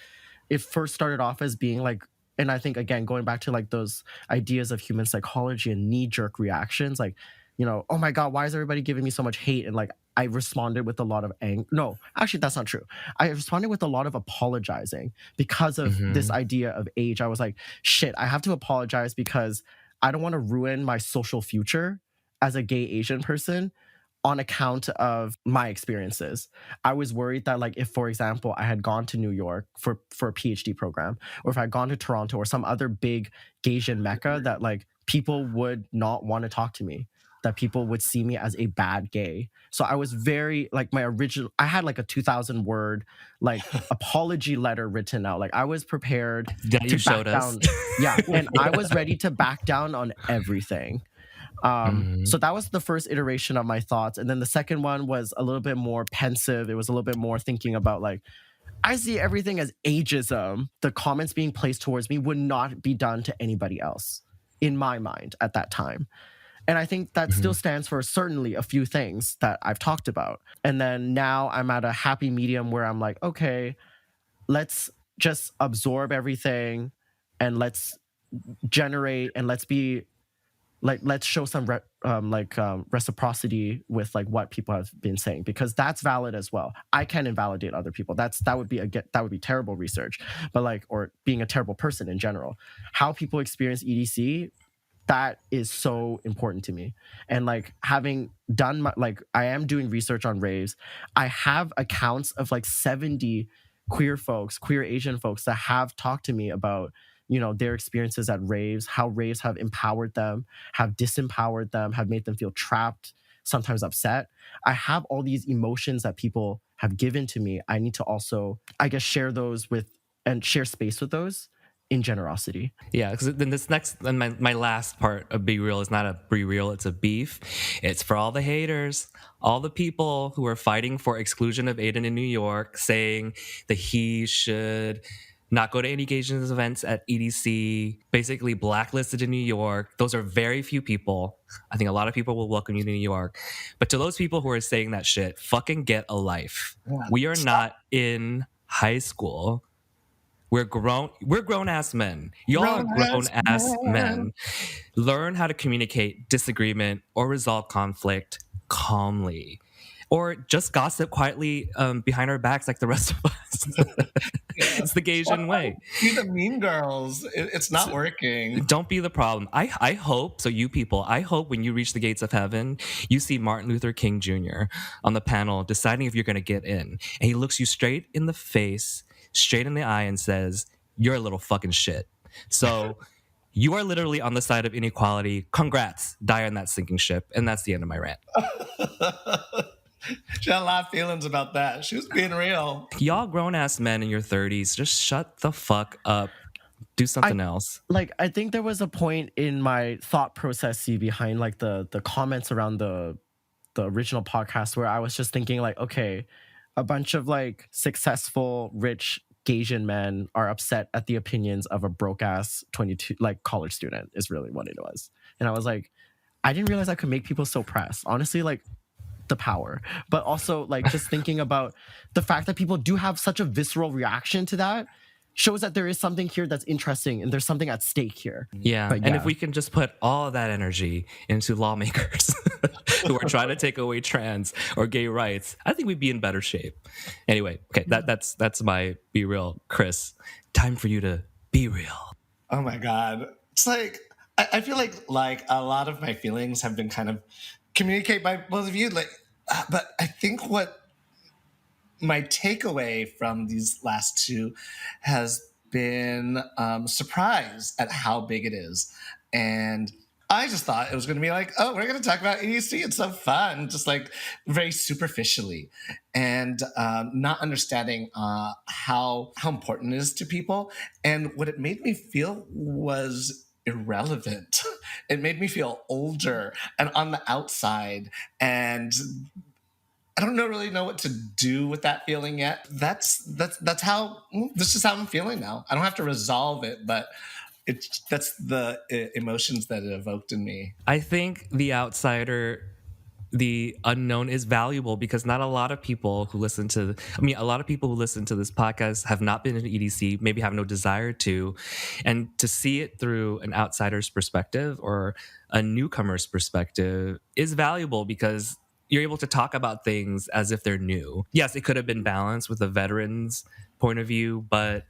It first started off as being like, and I think again going back to like those ideas of human psychology and knee-jerk reactions, like, oh my god, why is everybody giving me so much hate? And like I responded with a lot of anger. No, actually that's not true. I responded with a lot of apologizing because of this idea of age. I was like, shit, I have to apologize because I don't want to ruin my social future as a gay Asian person on account of my experiences. I was worried that like if, for example, I had gone to New York for a PhD program, or if I'd gone to Toronto or some other big Gaysian mecca, that like people would not want to talk to me, that people would see me as a bad gay. So I was very like I had like a 2,000 word like apology letter written out. Like I was prepared that you showed us. down. Yeah, and I was ready to back down on everything. So that was the first iteration of my thoughts. And then the second one was a little bit more pensive. It was a little bit more thinking about like, I see everything as ageism. The comments being placed towards me would not be done to anybody else in my mind at that time. And I think that still stands for certainly a few things that I've talked about. And then now I'm at a happy medium where I'm like, okay, let's just absorb everything and let's generate and let's be like, let's show some reciprocity with like what people have been saying, because that's valid as well. I can't invalidate other people. That would be terrible research, but like, or being a terrible person in general. How people experience EDC, that is so important to me. And like having done I am doing research on raves. I have accounts of like 70 queer Asian folks that have talked to me about, you know, their experiences at raves, how raves have empowered them, have disempowered them, have made them feel trapped, sometimes upset. I have all these emotions that people have given to me. I need to also, I guess, share those with and share space with those in generosity. Yeah, because then this next, and my last part of Be Real is not a Be Real, it's a beef. It's for all the haters, all the people who are fighting for exclusion of Aydin in New York, saying that he should not go to any Gaysians events at EDC, basically blacklisted in New York. Those are very few people. I think a lot of people will welcome you to New York. But to those people who are saying that shit, fucking get a life. We are not in high school. We're grown ass men. Y'all are grown ass men. Learn how to communicate disagreement or resolve conflict calmly. Or just gossip quietly behind our backs like the rest of us. It's the Gaysian way. Be the mean girls. It's not working. Don't be the problem. I hope, so you people, I hope when you reach the gates of heaven, you see Martin Luther King Jr. on the panel deciding if you're going to get in. And he looks you straight in the face, straight in the eye and says, you're a little fucking shit. So you are literally on the side of inequality. Congrats. Die on that sinking ship. And that's the end of my rant. She had a lot of feelings about that. She was being real. Y'all grown-ass men in your 30s, just shut the fuck up. Do something else. Like, I think there was a point in my thought process behind like the comments around the original podcast where I was just thinking like, okay, a bunch of like successful, rich Gaysian men are upset at the opinions of a broke-ass 22 like college student is really what it was. And I was like, I didn't realize I could make people so pressed. Honestly, like, the power, but also like just thinking about the fact that people do have such a visceral reaction to that shows that there is something here that's interesting and there's something at stake here. Yeah. But And if we can just put all of that energy into lawmakers who are trying to take away trans or gay rights, I think we'd be in better shape. Anyway, okay, that's my Be Real. Chris, time for you to be real. Oh my God. It's like, I feel like a lot of my feelings have been kind of communicated by both of you. Like, but I think what my takeaway from these last two has been surprise at how big it is. And I just thought it was going to be like, oh, we're going to talk about EDC. It's so fun, just like very superficially, and not understanding how important it is to people. And what it made me feel was irrelevant. It made me feel older and on the outside, and I don't really know what to do with that feeling yet. That's how this is how I'm feeling now. I don't have to resolve it, but that's the emotions that it evoked in me. I think the outsider, the unknown is valuable because not a lot of people who listen to, a lot of people who listen to this podcast have not been in EDC, maybe have no desire to. And to see it through an outsider's perspective or a newcomer's perspective is valuable because you're able to talk about things as if they're new. Yes, it could have been balanced with a veteran's point of view, but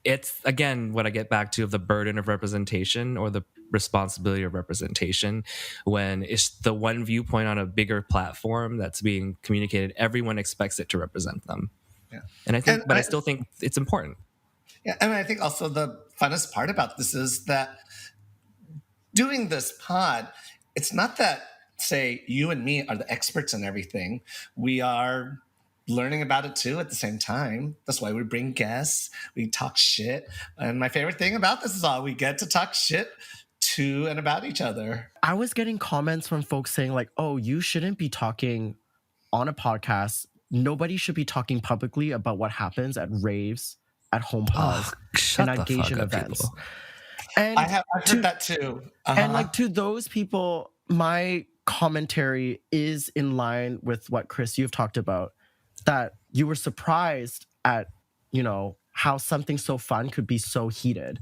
it's, again, what I get back to of the burden of representation or the responsibility of representation. When it's the one viewpoint on a bigger platform that's being communicated, everyone expects it to represent them. Yeah. And I still think it's important. Yeah, and I think also the funnest part about this is that doing this pod, it's not that, say, you and me are the experts in everything. We are learning about it too at the same time. That's why we bring guests, we talk shit. And my favorite thing about this is all we get to talk shit to and about each other. I was getting comments from folks saying like, "Oh, you shouldn't be talking on a podcast. Nobody should be talking publicly about what happens at raves, at home pause, Shut and the at fuck Gaysian up, events." people. And I've heard that too. and like to those people, my commentary is in line with what Chris you've talked about, that you were surprised at, how something so fun could be so heated.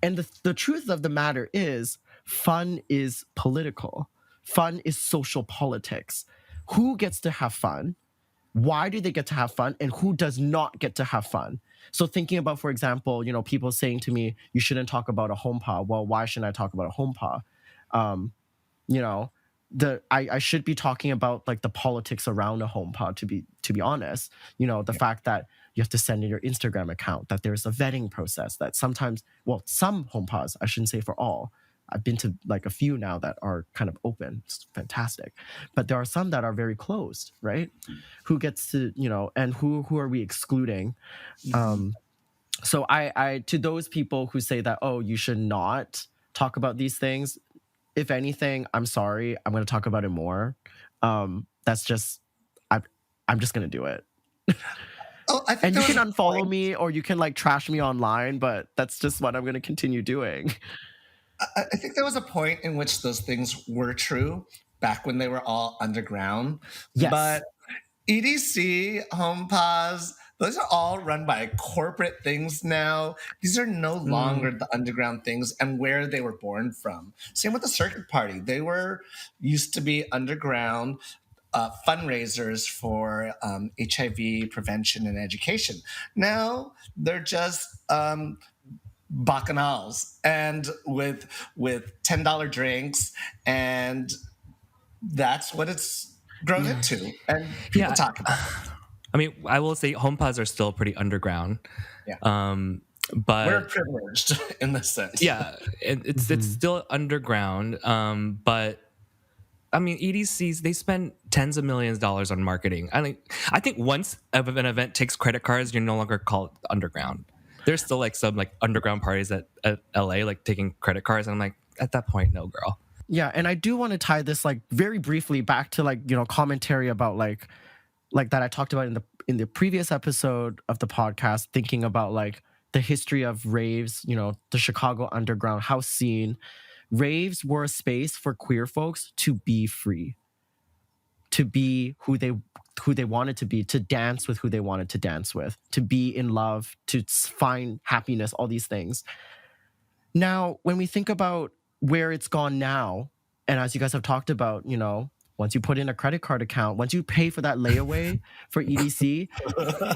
And the truth of the matter is, fun is political. Fun is social politics. Who gets to have fun? Why do they get to have fun? And who does not get to have fun? So thinking about, for example, people saying to me, you shouldn't talk about a home pa. Well, why shouldn't I talk about a home pa? I should be talking about like the politics around a home pod, to be honest. The fact that you have to send in your Instagram account, that there's a vetting process, that sometimes, well, some home pods, I shouldn't say for all. I've been to like a few now that are kind of open. It's fantastic. But there are some that are very closed, right? Who gets to, and who are we excluding? So I to those people who say that, oh, you should not talk about these things, if anything, I'm sorry, I'm going to talk about it more. That's just, I'm just going to do it. Oh, I think And you there can was a unfollow point- me, or you can like trash me online, but that's just what I'm going to continue doing. I think there was a point in which those things were true back when they were all underground. Yes. But EDC, HomePause, those are all run by corporate things now. These are no longer the underground things and where they were born from. Same with the Circuit Party. They used to be underground fundraisers for HIV prevention and education. Now they're just bacchanals and with $10 drinks, and that's what it's grown into. And people talk about it. I mean, I will say home pods are still pretty underground. Yeah. But We're privileged in this sense. yeah, it's still underground. But I mean, EDCs, they spend tens of millions of dollars on marketing. I think once an event takes credit cards, you're no longer called underground. There's still like some like underground parties at LA like taking credit cards, and I'm like, at that point, no, girl. Yeah, and I do want to tie this like very briefly back to like commentary about like that I talked about in the previous episode of the podcast, thinking about like the history of raves, the Chicago underground house scene. Raves were a space for queer folks to be free, to be who they wanted to be, to dance with who they wanted to dance with, to be in love, to find happiness, all these things. Now, when we think about where it's gone now, and as you guys have talked about, once you put in a credit card account, once you pay for that layaway for EDC,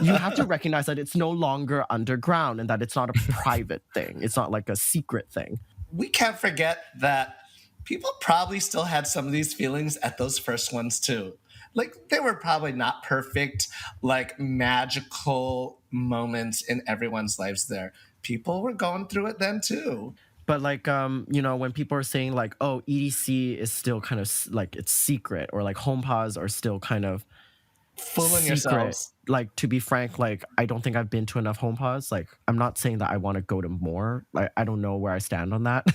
you have to recognize that it's no longer underground and that it's not a private thing. It's not like a secret thing. We can't forget that people probably still had some of these feelings at those first ones too. Like they were probably not perfect, like magical moments in everyone's lives there. People were going through it then too. But like, when people are saying like, oh, EDC is still kind of like it's secret, or like home pods are still kind of Fooling secret. yourselves. Like, to be frank, like I don't think I've been to enough home pods. Like, I'm not saying that I want to go to more. Like, I don't know where I stand on that.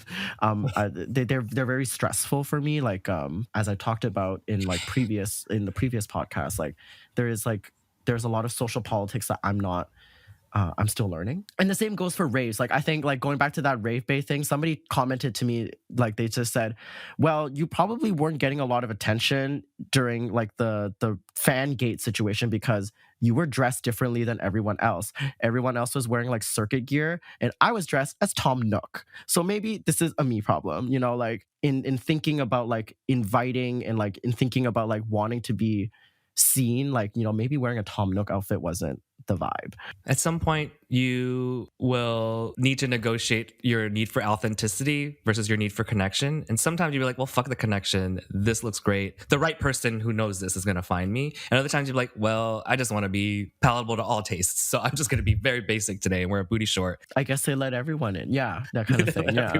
They're very stressful for me. Like, as I talked about in the previous podcast, like there's a lot of social politics that I'm still learning. And the same goes for raves. Like, I think, like, going back to that rave bay thing, somebody commented to me, like, they just said, well, you probably weren't getting a lot of attention during, like, the fan gate situation because you were dressed differently than everyone else. Everyone else was wearing, like, circuit gear, and I was dressed as Tom Nook. So maybe this is a me problem, like, in thinking about, like, inviting and, like, in thinking about, like, wanting to be seen, like, maybe wearing a Tom Nook outfit wasn't the vibe. At some point, you will need to negotiate your need for authenticity versus your need for connection. And sometimes you'll be like, well, fuck the connection. This looks great. The right person who knows this is going to find me. And other times you're like, well, I just want to be palatable to all tastes. So I'm just going to be very basic today and wear a booty short. I guess they let everyone in. Yeah, that kind of thing. Yeah.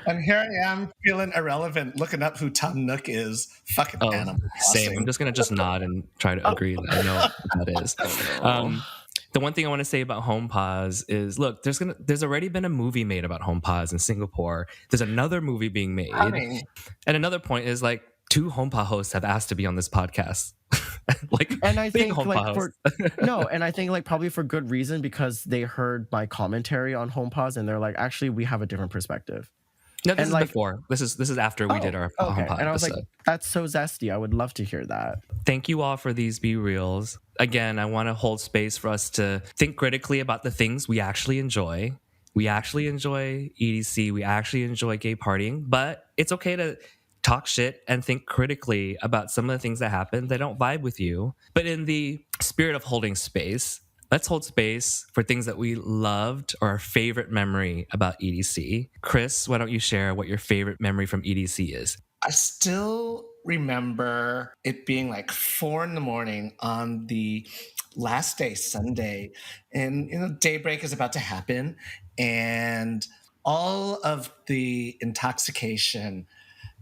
And here I am feeling irrelevant, looking up who Tom Nook is. Fucking animal. Same. I'm just going to just nod and try to agree that I know what that is. The one thing I want to say about home pause is, look, there's already been a movie made about home pause in Singapore. There's another movie being made, Coming. and another point is like 2 home pa hosts have asked to be on this podcast, like And I big think home like pa hosts. and I think like probably for good reason, because they heard my commentary on home pause and they're like, actually, we have a different perspective. No, this and is like- before. This is after we did our home okay. pa And I was episode. like, that's so zesty. I would love to hear that. Thank you all for these Be Reals. Again, I want to hold space for us to think critically about the things we actually enjoy. We actually enjoy EDC. We actually enjoy gay partying, but it's okay to talk shit and think critically about some of the things that happen that don't vibe with you. But in the spirit of holding space, let's hold space for things that we loved or our favorite memory about EDC. Chris, why don't you share what your favorite memory from EDC is? I still remember it being like 4 a.m. on the last day, Sunday, and daybreak is about to happen, and all of the intoxication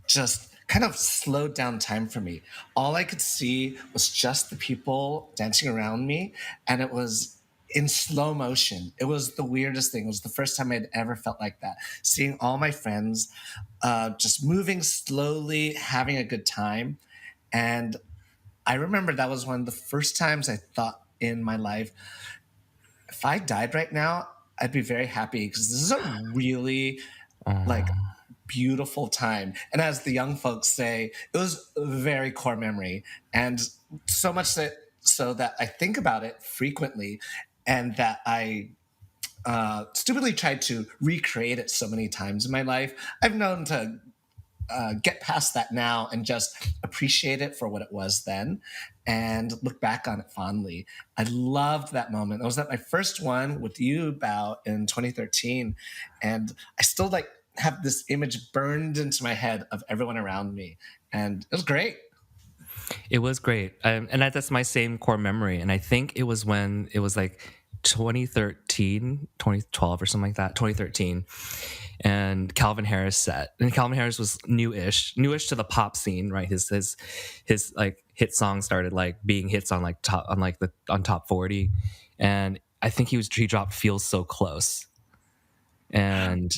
just kind of slowed down time for me. All I could see was just the people dancing around me, and it was in slow motion. It was the weirdest thing. It was the first time I'd ever felt like that. Seeing all my friends just moving slowly, having a good time. And I remember that was one of the first times I thought in my life, if I died right now, I'd be very happy, because this is a really like beautiful time. And as the young folks say, it was a very core memory. And so much so that I think about it frequently, and that I stupidly tried to recreate it so many times in my life. I've known to get past that now and just appreciate it for what it was then and look back on it fondly. I loved that moment. I was at my first one with you, Bao, in 2013. And I still like have this image burned into my head of everyone around me. And it was great. It was great. And that's my same core memory. And I think it was when it was like 2013, 2012 or something like that, 2013. And Calvin Harris set. And Calvin Harris was newish to the pop scene, right? His like hit song started like being hits on like top 40. And I think he dropped Feels So Close. And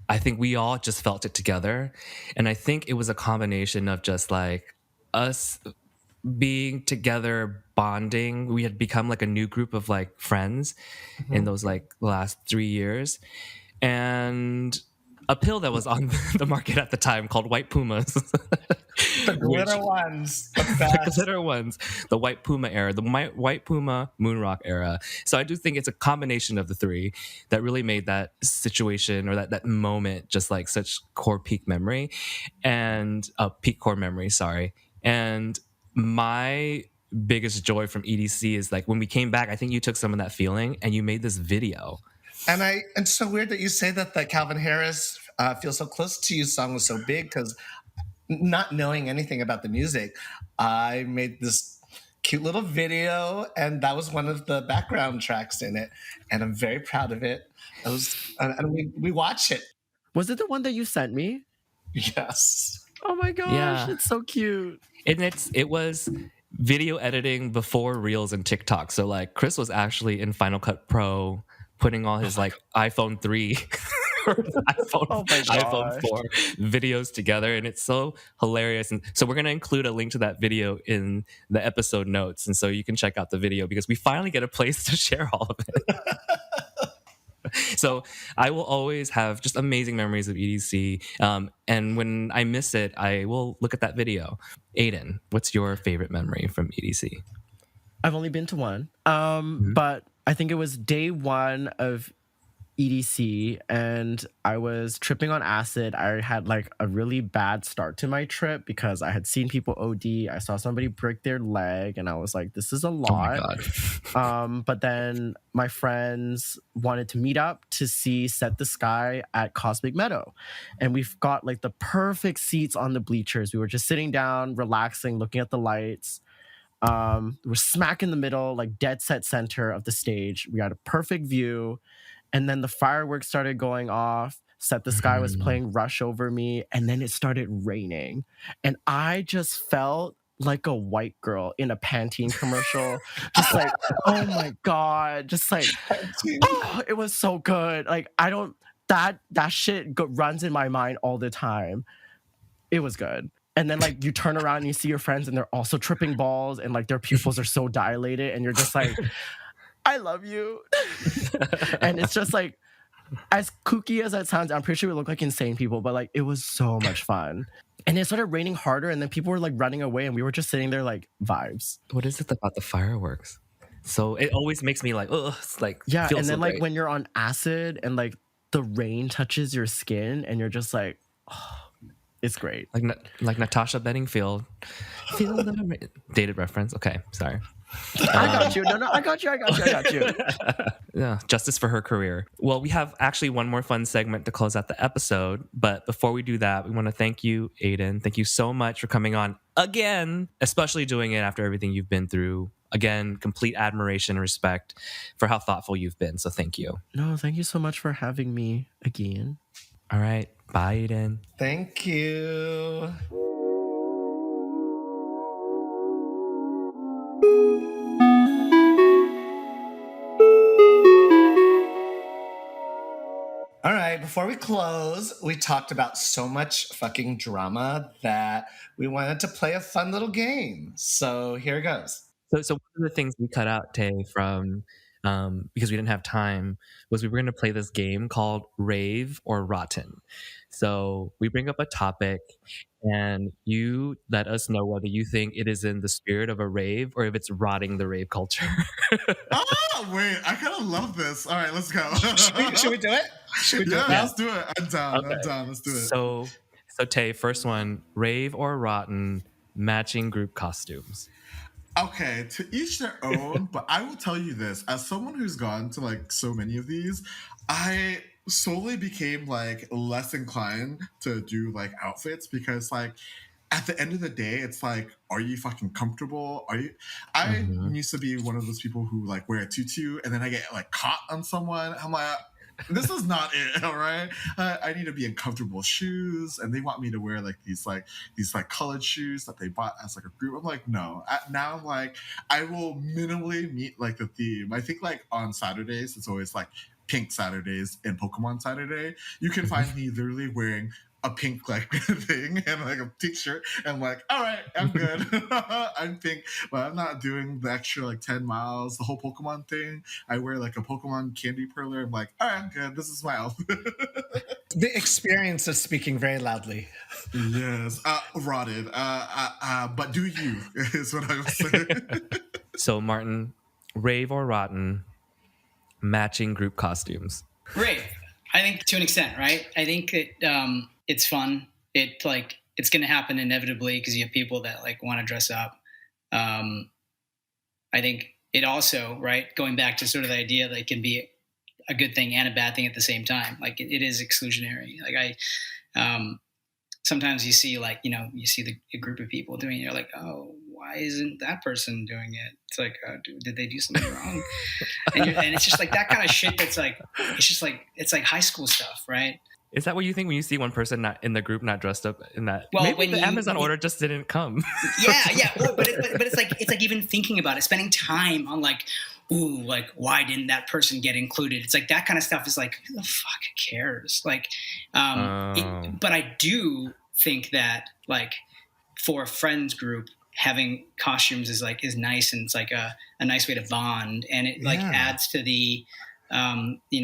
I think we all just felt it together. And I think it was a combination of just like us being together, bonding. We had become like a new group of like friends in those like last 3 years. And a pill that was on the market at the time called White Pumas. The glitter ones. The The best. glitter ones, the White Puma era, the White Puma Moonrock era. So I do think it's a combination of the three that really made that situation or that moment just like such core peak memory and peak core memory, sorry. And my biggest joy from EDC is like when we came back, I think you took some of that feeling and you made this video. And it's so weird that you say that the Calvin Harris Feel So Close to You song was so big, because not knowing anything about the music, I made this cute little video, and that was one of the background tracks in it. And I'm very proud of it. It was, and we watch it. Was it the one that you sent me? Yes. Oh my gosh, Yeah. it's so cute. And it was video editing before Reels and TikTok. So like Chris was actually in Final Cut Pro putting all his like iPhone 3 or Oh my iPhone gosh. 4 videos together, and it's so hilarious. And so we're going to include a link to that video in the episode notes, and so you can check out the video because we finally get a place to share all of it. So I will always have just amazing memories of EDC, and when I miss it, I will look at that video. Aydin, what's your favorite memory from EDC? I've only been to one, but I think it was day one of EDC, and I was tripping on acid. I had like a really bad start to my trip because I had seen people OD. I saw somebody break their leg, and I was like, this is a Oh my lot. god! But then my friends wanted to meet up to see Set the Sky at Cosmic Meadow. And we've got like the perfect seats on the bleachers. We were just sitting down, relaxing, looking at the lights. We're smack in the middle, like dead set center of the stage. We had a perfect view. And then the fireworks started going off. Set the Sky was playing Rush over me. And then it started raining. And I just felt like a white girl in a Pantene commercial. Just like, oh my God. Just like, oh, it was so good. Like, I don't, that shit runs in my mind all the time. It was good. And then like you turn around and you see your friends and they're also tripping balls and like their pupils are so dilated and you're just like, I love you. And it's just like, as kooky as that sounds, I'm pretty sure we look like insane people, but like it was so much fun. And it started raining harder and then people were like running away and we were just sitting there like, vibes. What is it about the fireworks? So it always makes me like, ugh, it's like, yeah. feels And then so like great. when you're on acid and like the rain touches your skin and you're just like, oh, it's great. Like Natasha Bedingfield. Feel the rain. Dated reference. Okay, sorry. I got you. No, I got you. Yeah, justice for her career. Well, we have actually one more fun segment to close out the episode. But before we do that, we want to thank you, Aydin. Thank you so much for coming on again, especially doing it after everything you've been through. Again, complete admiration and respect for how thoughtful you've been. So thank you. No, thank you so much for having me again. All right. Bye, Aydin. Thank you. All right, before we close, we talked about so much fucking drama that we wanted to play a fun little game. So here goes. So one of the things we cut out, Tay, from because we didn't have time, was we were going to play this game called Rave or Rotten. So we bring up a topic and you let us know whether you think it is in the spirit of a rave or if it's rotting the rave culture. Oh, wait. I kind of love this. All right, let's go. Should we do it? Yeah, let's do it. I'm down. Okay. I'm down. Let's do it. So Tay, first one, rave or rotten, matching group costumes. Okay, to each their own, but I will tell you this. As someone who's gone to like so many of these, I slowly became like less inclined to do like outfits because like at the end of the day, it's like, are you fucking comfortable? I used to be one of those people who like wear a tutu and then I get like caught on someone. I'm like, this is not it, all right? I need to be in comfortable shoes, and they want me to wear like these colored shoes that they bought as like a group. I'm like, no. Now I'm like, I will minimally meet like the theme. I think like on Saturdays, it's always like Pink Saturdays and Pokemon Saturday. You can find me literally wearing a pink like thing and like a t-shirt and like, all right, I'm good. I'm pink, but I'm not doing the extra like 10 miles, the whole Pokemon thing. I wear like a Pokemon candy perler. I'm like, all right, I'm good. This is my outfit. The experience of speaking very loudly. Yes, rotted. But do you is what I was saying. So Martin, rave or rotten, matching group costumes. Rave. I think to an extent, right? I think that it's fun. It's going to happen inevitably because you have people that like want to dress up. I think it also, right, going back to sort of the idea that it can be a good thing and a bad thing at the same time. Like it is exclusionary. Like sometimes you see like, you see a group of people doing it. You're like, oh, why isn't that person doing it? It's like, did they do something wrong? And it's just like that kind of shit. That's like, it's like high school stuff, right? Is that what you think when you see one person not in the group, not dressed up in that? Well, maybe the Amazon order just didn't come. Yeah. Well, but it's like even thinking about it, spending time on like, ooh, like why didn't that person get included? It's like that kind of stuff is like, who the fuck cares? Like, but I do think that like for a friends group, having costumes is nice, and it's like a nice way to bond, and it like adds to the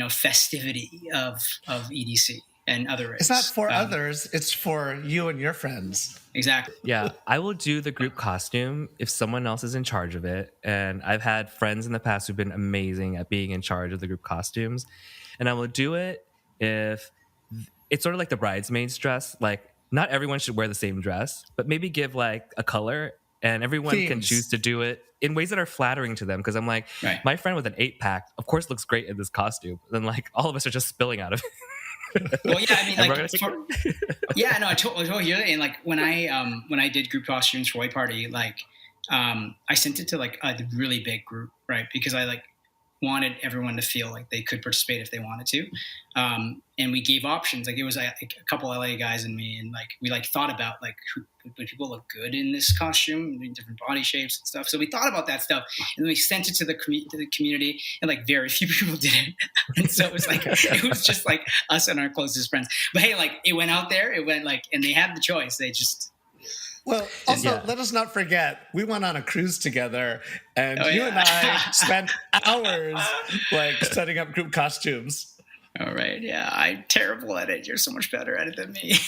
festivity of EDC and other raves. It's not for others, it's for you and your friends. Exactly. Yeah, I will do the group costume if someone else is in charge of it. And I've had friends in the past who've been amazing at being in charge of the group costumes. And I will do it if it's sort of like the bridesmaid's dress. Like, not everyone should wear the same dress, but maybe give like a color, and everyone can choose to do it in ways that are flattering to them. Because I'm like, my friend with an 8-pack, of course, looks great in this costume. Then like all of us are just spilling out of it. Well, yeah, I mean, like, I totally hear that. And like when I did group costumes for White Party, like I sent it to like a really big group, right? Because I like wanted everyone to feel like they could participate if they wanted to. And we gave options. Like it was like a couple LA guys and me, and like we like thought about like would people look good in this costume, in different body shapes and stuff. So we thought about that stuff, and then we sent it to the community, and like very few people did it. And so it was just like us and our closest friends. But hey, like it went out there, it went like, and they had the choice. They just. Well, also, let us not forget, we went on a cruise together, and you and I spent hours like setting up group costumes. All right, yeah, I'm terrible at it. You're so much better at it than me.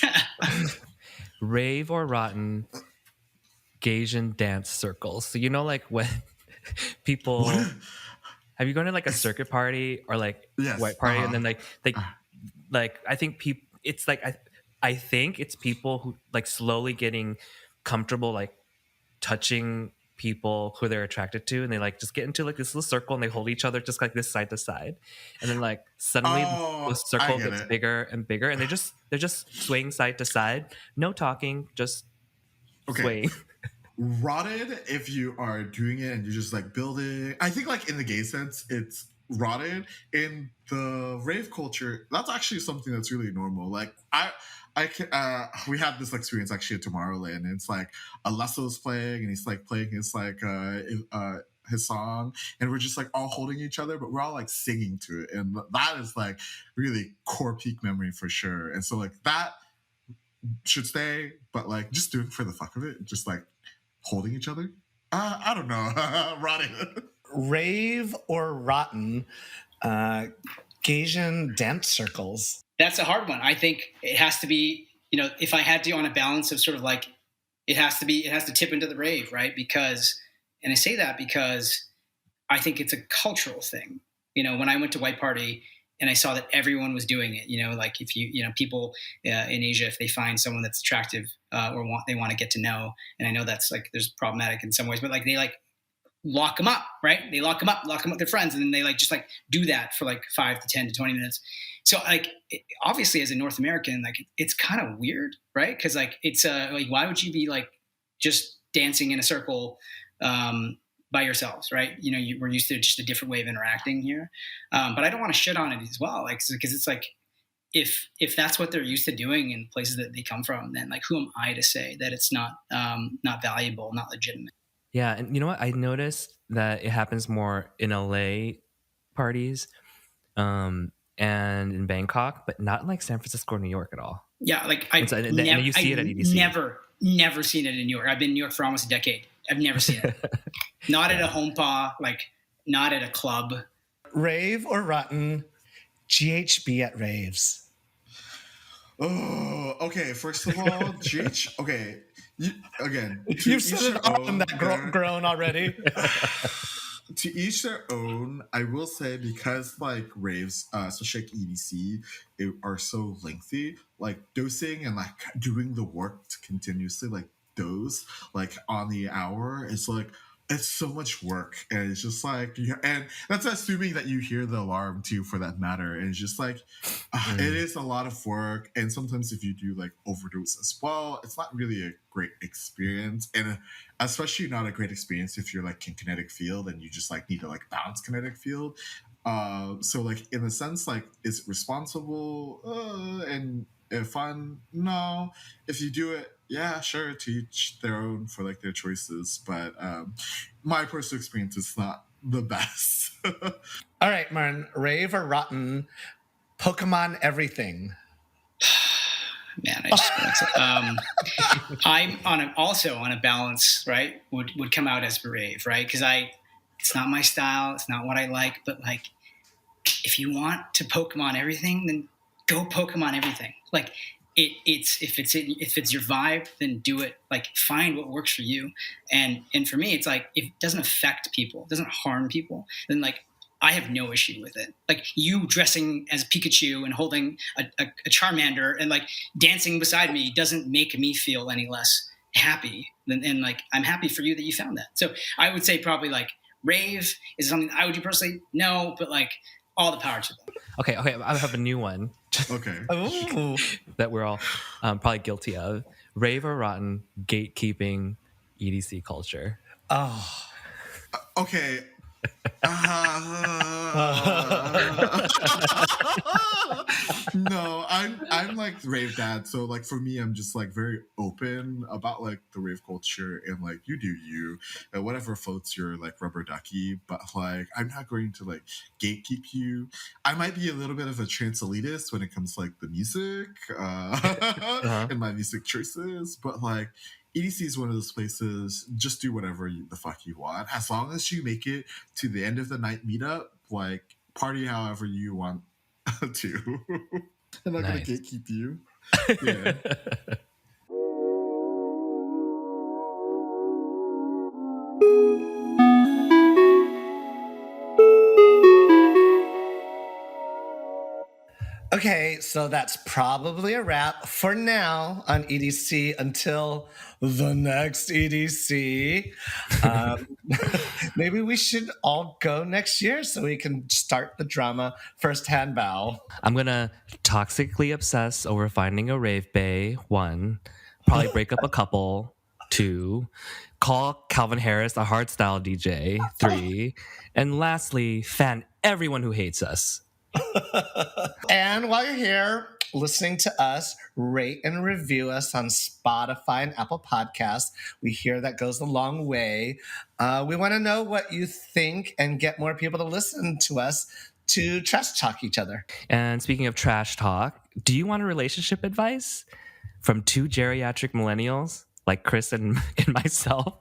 Rave or rotten Gaysian dance circles. So you know, like when people have you gone to like a circuit party or like white party, and then like I think people. It's like I think it's people who like slowly getting comfortable like touching people who they're attracted to, and they like just get into like this little circle and they hold each other just like this side to side, and then like suddenly the circle gets bigger and bigger, and they're just swaying side to side, no talking, just swaying. Rotted if you are doing it and you're just like building. I think like in the gay sense it's rotted. In the rave culture that's actually something that's really normal. Like we had this experience actually at Tomorrowland, and it's like Alesso's playing and he's like playing his like his song, and we're just like all holding each other, but we're all like singing to it, and that is like really core peak memory for sure. And so like that should stay, but like just do it for the fuck of it, just like holding each other. I don't know. Rotting. Rave or rotten Gaysian dance circles? That's a hard one. I think it has to be, you know, if I had to on a balance of sort of like, it has to tip into the rave, right? Because, and I say that because I think it's a cultural thing. You know, when I went to White Party and I saw that everyone was doing it, you know, like if you know, people in Asia, if they find someone that's attractive or they want to get to know, and I know that's like, there's problematic in some ways, but like they like lock them up, right? They lock them up with their friends, and then they like just like do that for like 5 to 10 to 20 minutes. So like obviously as a North American, like it's kind of weird, right? Because like it's like why would you be like just dancing in a circle by yourselves, right? You know, we're used to just a different way of interacting here. But I don't want to shit on it as well, like because it's like if that's what they're used to doing in places that they come from, then like who am I to say that it's not valuable, not legitimate? Yeah, and you know what? I noticed that it happens more in LA parties and in Bangkok, but not in like San Francisco or New York at all. Yeah, like and you see it at EDC. Never seen it in New York. I've been in New York for almost a decade. I've never seen it. Not at a home pa, like not at a club. Rave or rotten GHB at raves? Oh, okay. First of all, okay. You've said it all in that groan already. To each their own. I will say, because like raves, especially like EDC, are so lengthy. Like dosing and like doing the work to continuously like dose like on the hour, it's like it's so much work, and it's just like, and that's assuming that you hear the alarm too, for that matter. And it's just like it is a lot of work, and sometimes if you do like overdose as well, it's not really a great experience, and especially not a great experience if you're like in Kinetic Field and you just like need to like bounce Kinetic Field. So like in a sense, like is it responsible and fun? No. If you do it, yeah, sure, to each their own for like their choices, but my personal experience is not the best. All right, Martin, rave or rotten Pokemon everything? Man, I just I'm also on a balance, right? Would come out as rave, right? Because it's not my style, it's not what I like, but like if you want to Pokemon everything, then go Pokemon everything. Like if it's your vibe, then do it. Like find what works for you. And for me, it's like if it doesn't affect people, it doesn't harm people, then like I have no issue with it. Like you dressing as Pikachu and holding a Charmander and like dancing beside me doesn't make me feel any less happy. And like I'm happy for you that you found that. So I would say probably like rave is something I would do personally. No, but like all the power to them. Okay, I have a new one. Okay. That we're all probably guilty of. Rave or rotten gatekeeping EDC culture. Oh. Okay. No, I'm like rave dad, so like for me, I'm just like very open about like the rave culture and like you do you, and whatever floats your like rubber ducky. But like I'm not going to like gatekeep you. I might be a little bit of a trance elitist when it comes to like the music and my music choices, but like EDC is one of those places. Just do whatever the fuck you want, as long as you make it to the end of the night meetup. Like party however you want to. I'm not gonna gatekeep you. Yeah. Okay, so that's probably a wrap for now on EDC until the next EDC. Maybe we should all go next year so we can start the drama firsthand, Bao. I'm gonna toxically obsess over finding a rave bae. 1, probably break up a couple. 2, call Calvin Harris a hardstyle DJ. 3, and lastly, fan everyone who hates us. And while you're here listening to us, rate and review us on Spotify and Apple Podcasts. We hear that goes a long way. We want to know what you think and get more people to listen to us to trash talk each other. And speaking of trash talk, do you want a relationship advice from 2 geriatric millennials like Chris and myself?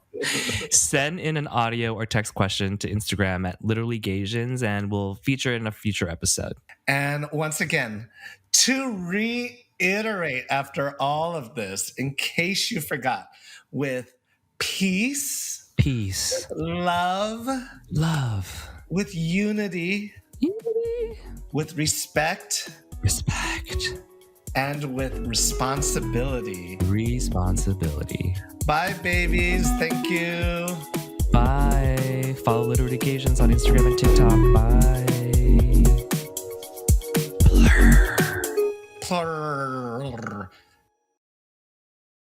Send in an audio or text question to Instagram at literally Gaysians, and we'll feature it in a future episode. And once again, to reiterate after all of this, in case you forgot, with peace, love, with unity, with respect, and with responsibility. Bye, babies. Thank you. Bye. Follow Literally Gaysians on Instagram and TikTok. Bye. Plur.